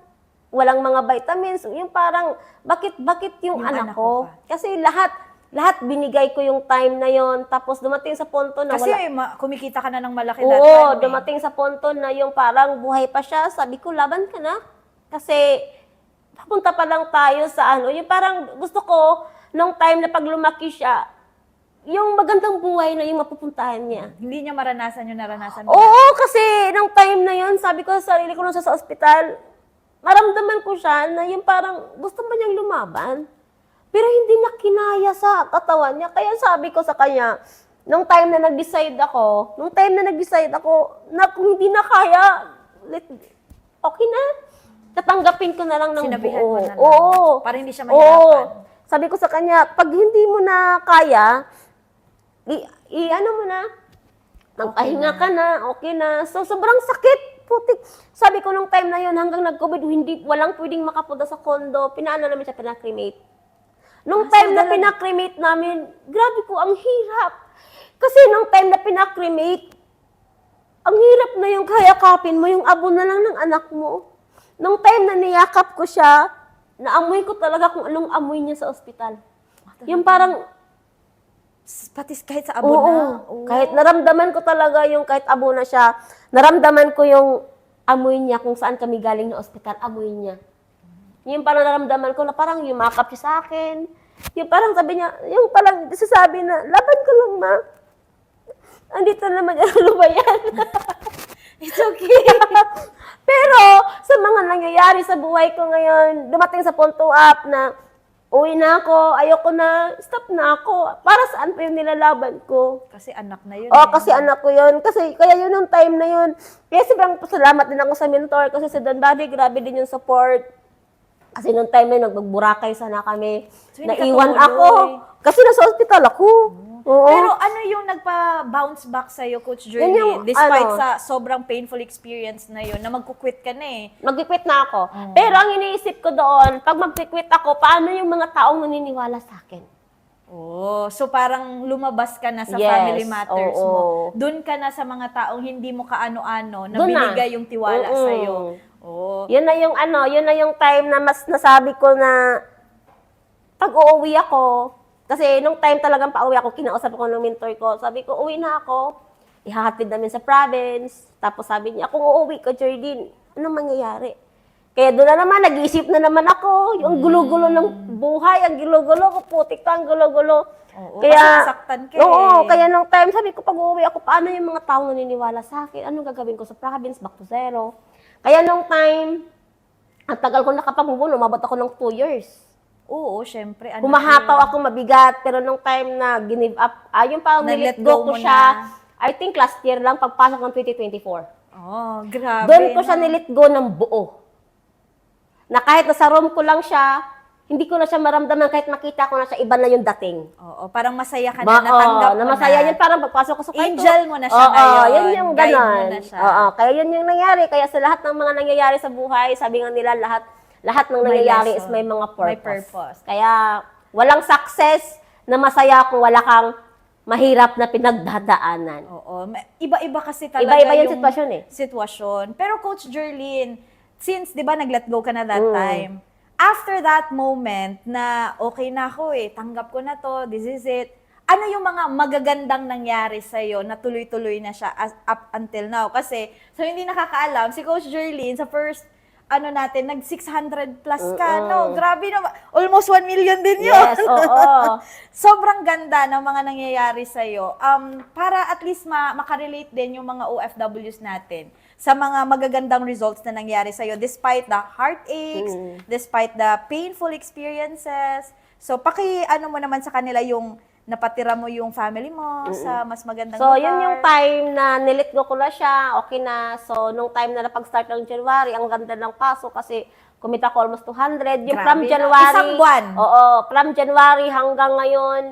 walang mga vitamins, yung parang bakit yung anak anak ko? ko pa. Kasi lahat binigay ko yung time na yon, tapos dumating sa punto na Kasi wala. kumikita ka na ng malaki that Oo, time eh. dumating sa punto na yung parang buhay pa siya, sabi ko laban ka na. Kasi papunta pa lang tayo sa yung parang gusto ko nung time na pag lumaki siya, yung magandang buhay na yung mapupuntahan niya. Hindi niya maranasan yung naranasan mo. Oo, kasi nung time na yun, sabi ko sa sarili ko nung sa ospital, maramdaman ko siya na yung parang gusto ba niyang lumaban? Pero hindi na kinaya sa katawan niya. Kaya sabi ko sa kanya, nung time na nag-decide ako, na kung hindi na kaya, okay na. Tatanggapin ko na lang ng Sinabihan buo. mo na lang. Oo. Para hindi siya Oo. mahirapan. Sabi ko sa kanya, pag hindi mo na kaya, ano mo na, magpahinga ka na, okay na. So, sobrang sakit, putik. Sabi ko nung time na yun, hanggang nag-COVID, walang pwedeng makapunta sa condo, pinaano namin siya, pinakremate. Nung time na pinakremate namin, grabe ko, ang hirap. Kasi nung time na pinakremate, ang hirap na yung kayakapin mo, yung abo na lang ng anak mo. Nung time na niyakap ko siya, naamoy ko talaga kung anong amoy niya sa ospital. Yung parang, Pati kahit sa abo oo, na. Oo. kahit naramdaman ko talaga yung kahit abo na siya, naramdaman ko yung amoy niya kung saan kami galing na ospital, amoy niya. Yung parang naramdaman ko na parang yumakap siya sa akin. Yung parang sabi niya, yung parang sasabi na, laban ko lang ma. Andito naman yung yan. It's okay. Pero sa mga nangyayari sa buhay ko ngayon, dumating sa punto up na uwi na ako, ayoko na, stop na ako. Para saan pa yung nilalaban ko? Kasi anak na yun. Oo, kasi anak ko yun. Kasi, kaya yun yung time na yun. Kaya sobrang salamat din ako sa mentor kasi si Don Daddy, grabe din yung support. Kasi nung time na yun, nagbuburakay sana kami. So, hindi ka Naiwan tumuloy. ako. Kasi nasa hospital ako. Oo. Pero ano yung nagpa-bounce back sa'yo, Coach Yun Jerlyn? yung, Despite ano, sa sobrang painful experience na yun, na magkukwit ka na eh. mag-quit na ako. Pero ang iniisip ko doon, pag mag-quit ako, paano yung mga taong naniniwala sa akin? Oh, so parang lumabas ka na sa Yes, family matters oo. mo. Doon ka na sa mga taong hindi mo kaano-ano, na Doon na. binigay yung tiwala Mm-mm. sa'yo. Oh. Yun na yung time na mas nasabi ko na pag uuwi ako, kasi nung time talagang pauwi ako, kinausap ako ng mentor ko, sabi ko, uwi na ako, ihahatid namin sa province, tapos sabi niya, kung uuwi ka, Jardine, anong mangyayari? Kaya doon na naman, nag-iisip na naman ako, yung gulo-gulo ng buhay, ang gulo-gulo ko, putik ka, ang gulo-gulo. Oo, kasi nasaktan ka Oo, eh. kaya nung time, sabi ko, pag uuwi ako, paano yung mga taong naniniwala sa akin? Anong gagawin ko sa province, back to zero? Kaya nung time, ang tagal ko nakapag-move on, umabot ako ng 2 years. Oo, syempre. Anak Humahataw yun. ako mabigat, pero nung time na give up, yung parang Na-let nilet go go ko mo siya, na. I think last year lang, pagpasok ng 2024. Oh, grabe. Doon ko siya no? nilet go ng buo. Na kahit nasa room ko lang siya, hindi ko na siya maramdaman kahit makita ko na siya, iba na yung dating. Oo, parang masaya ka na, natanggap mo na masaya na. yun, parang pagpasok ko sa kwarto. Angel mo na siya Oo, ngayon. yun yung Guide mo ganon. na siya. Oo, kaya yun yung nangyari. Kaya sa lahat ng mga nangyayari sa buhay, sabi nga nila, lahat ng May nangyayari lesson. is may mga purpose. May purpose. Kaya walang success na masaya kung wala kang mahirap na pinagdadaanan. Oo. Iba-iba kasi talaga Iba-iba yung sitwasyon eh. Sitwasyon. Pero Coach Jerlyn, since 'di ba nag-let go ka na that Mm. time, after that moment na okay na ako tanggap ko na to, this is it. Ano yung mga magagandang nangyari sa'yo na tuloy-tuloy na siya up until now? Kasi, so hindi nakakaalam, si Coach Jerlyn sa first natin, nag 600 plus ka, no? Grabe naman. Almost 1 million din yun. Yes, oo. Sobrang ganda ng mga nangyayari sa'yo. Para at least makarelate din yung mga OFWs natin sa mga magagandang results na nangyari sa'yo despite the heartaches, despite the painful experiences. So, ano mo naman sa kanila yung napatira mo yung family mo sa mas magandang So, lugar. yun yung time na nilit ko na siya, okay na. So, nung time na napag-start ng January, ang ganda ng paso kasi kumita ko almost 200. Yung from Grabe, no? January, Isang buwan. Oo, from January hanggang ngayon,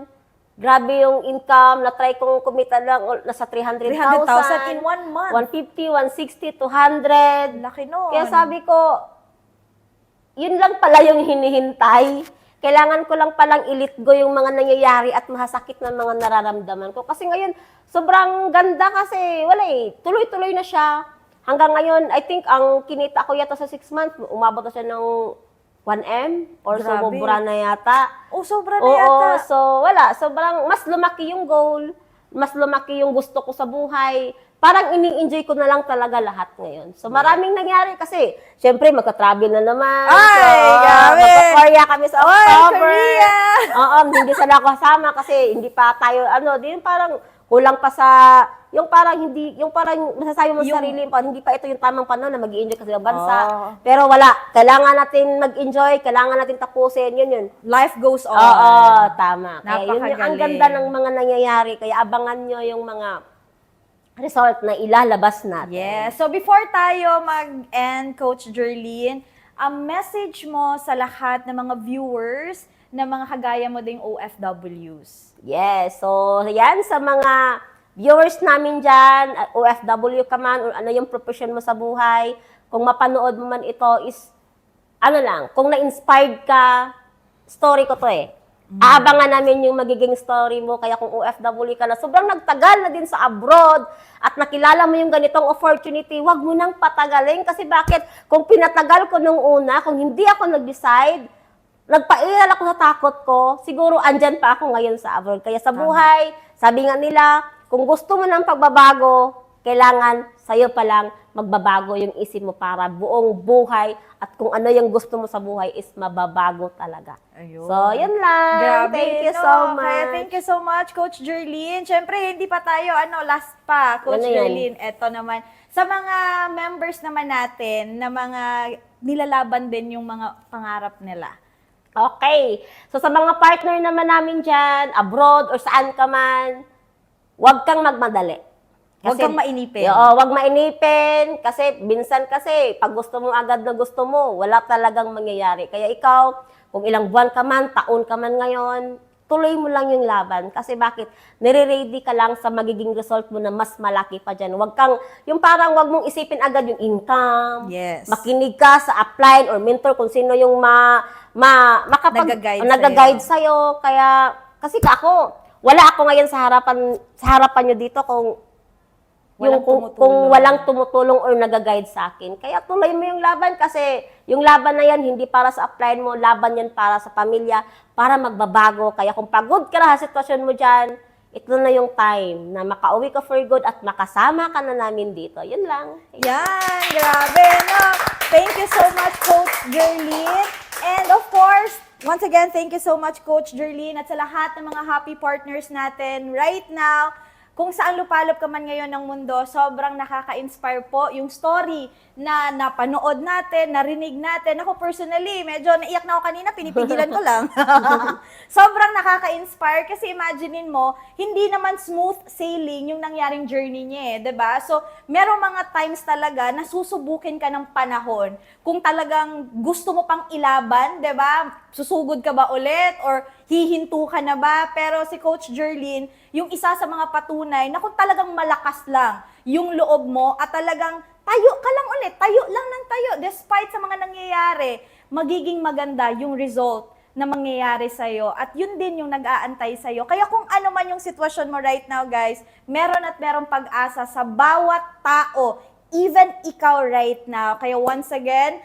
grabe yung income. Na-try kong kumita lang, nasa 300,000. 300,000 in 1 month. 150, 160, 200. Laki nun. Kaya sabi ko, yun lang pala yung hinihintay. Kailangan ko lang palang i-let go yung mga nangyayari at mahasakit na mga nararamdaman ko. Kasi ngayon, sobrang ganda kasi, wala tuloy-tuloy na siya. Hanggang ngayon, I think ang kinita ko yata sa 6 months, umabot na siya ng 1M or Grabe. sobra na yata. Oh, sobra na yata. Oo, so wala. Sobrang mas lumaki yung goal, mas lumaki yung gusto ko sa buhay. Parang ini-enjoy ko na lang talaga lahat ngayon. So maraming nangyari kasi, syempre magka-travel na naman. Ay, grabe. Magka-Korea kami sa Oy, October. Korea! Oo, hindi sana ako kasama kasi hindi pa tayo, din parang kulang pa sa, yung parang masasabi mo sa sarili, hindi pa ito yung tamang panahon na mag-i-enjoy kasi ng bansa. Oh. Pero wala, kailangan natin mag-enjoy, kailangan natin tapusin, yun. Life goes on. Oo, tama. Kaya yun yung ang Napakagaling. ganda ng mga nangyayari, kaya abangan nyo yung mga result na ilalabas natin. Yes. So before tayo mag-end, Coach Jerlyn, ang message mo sa lahat ng mga viewers na mga kagaya mo ding OFWs. Yes, so yan sa mga viewers namin dyan, OFW ka man, or ano yung profession mo sa buhay, kung mapanood mo man ito is, kung na-inspired ka, story ko to Aabangan namin yung magiging story mo, kaya kung OFW ka na, sobrang nagtagal na din sa abroad, at nakilala mo yung ganitong opportunity, wag mo nang patagalin, kasi bakit? Kung pinatagal ko nung una, kung hindi ako nag-decide, nagpairal ako sa takot ko, siguro andyan pa ako ngayon sa abroad. Kaya sa buhay, sabi nga nila, kung gusto mo ng pagbabago, kailangan sa'yo pa lang magbabago yung isip mo para buong buhay at kung ano yung gusto mo sa buhay is mababago talaga. Ayun. So, yun lang. Grabe, Thank you no? so much. Kaya thank you so much, Coach Jerlyn. Siyempre, hindi pa tayo, last pa, Coach Ano yan? Jerlyn. Eto naman. Sa mga members naman natin, na mga nilalaban din yung mga pangarap nila. Okay. So, sa mga partner naman namin dyan, abroad or saan ka man, huwag kang magmadali. Huwag kang mainipin. Oo, huwag mainipin. Kasi, minsan pag gusto mo agad na gusto mo, wala talagang mangyayari. Kaya ikaw, kung ilang buwan ka man, taon ka man ngayon, tuloy mo lang yung laban. Kasi bakit? Nire-ready ka lang sa magiging result mo na mas malaki pa dyan. Yung parang huwag mong isipin agad yung income. Yes. Makinig ka sa upline or mentor kung sino yung nag-guide sa'yo. Kaya, kasi wala ako ngayon sa harapan nyo dito kung walang tumutulong or nag-guide sa akin. Kaya tuloy mo yung laban kasi yung laban na yan, hindi para sa upline mo, laban yan para sa pamilya, para magbabago. Kaya kung pagod ka na sa sitwasyon mo dyan, ito na yung time na makauwi ka for good at makasama ka na namin dito. Yun lang. Yan, grabe, no? Thank you so much, Coach Jerlyn. And of course, once again, thank you so much, Coach Jerlyn, at sa lahat ng mga happy partners natin right now. Kung saan lupalop ka man ngayon ng mundo, sobrang nakaka-inspire po yung story na napanood natin, narinig natin. Ako personally, medyo naiyak na ako kanina, pinipigilan ko lang. Sobrang nakaka-inspire kasi imaginein mo, hindi naman smooth sailing yung nangyaring journey niya, 'di ba? So, merong mga times talaga na susubukin ka ng panahon. Kung talagang gusto mo pang ilaban, 'di ba? Susugod ka ba ulit or hihinto ka na ba? Pero si Coach Jerlyn, yung isa sa mga patunay na kung talagang malakas lang yung loob mo at talagang tayo ka lang ulit, tayo lang ng tayo, despite sa mga nangyayari, magiging maganda yung result na mangyayari sa'yo. At yun din yung nag-aantay sa'yo. Kaya kung ano man yung sitwasyon mo right now, guys, meron at merong pag-asa sa bawat tao, even ikaw right now. Kaya once again,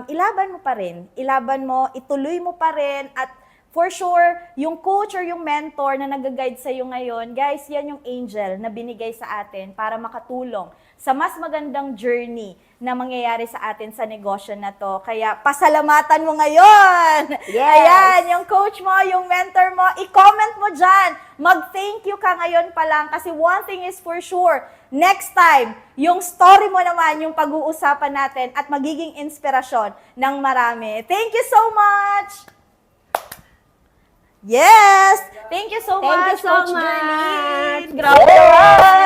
ilaban mo pa rin. Ilaban mo, ituloy mo pa rin, at for sure, yung coach or yung mentor na nag-guide sa'yo ngayon, guys, yan yung angel na binigay sa atin para makatulong sa mas magandang journey na mangyayari sa atin sa negosyo na to. Kaya pasalamatan mo ngayon! Yes! Ayan, yung coach mo, yung mentor mo, i-comment mo dyan. Mag-thank you ka ngayon pa lang kasi one thing is for sure, next time, yung story mo naman yung pag-uusapan natin at magiging inspirasyon ng marami. Thank you so much! Yes! Thank you so Thank you much, so Coach much. Jerlyn. Grabe naman.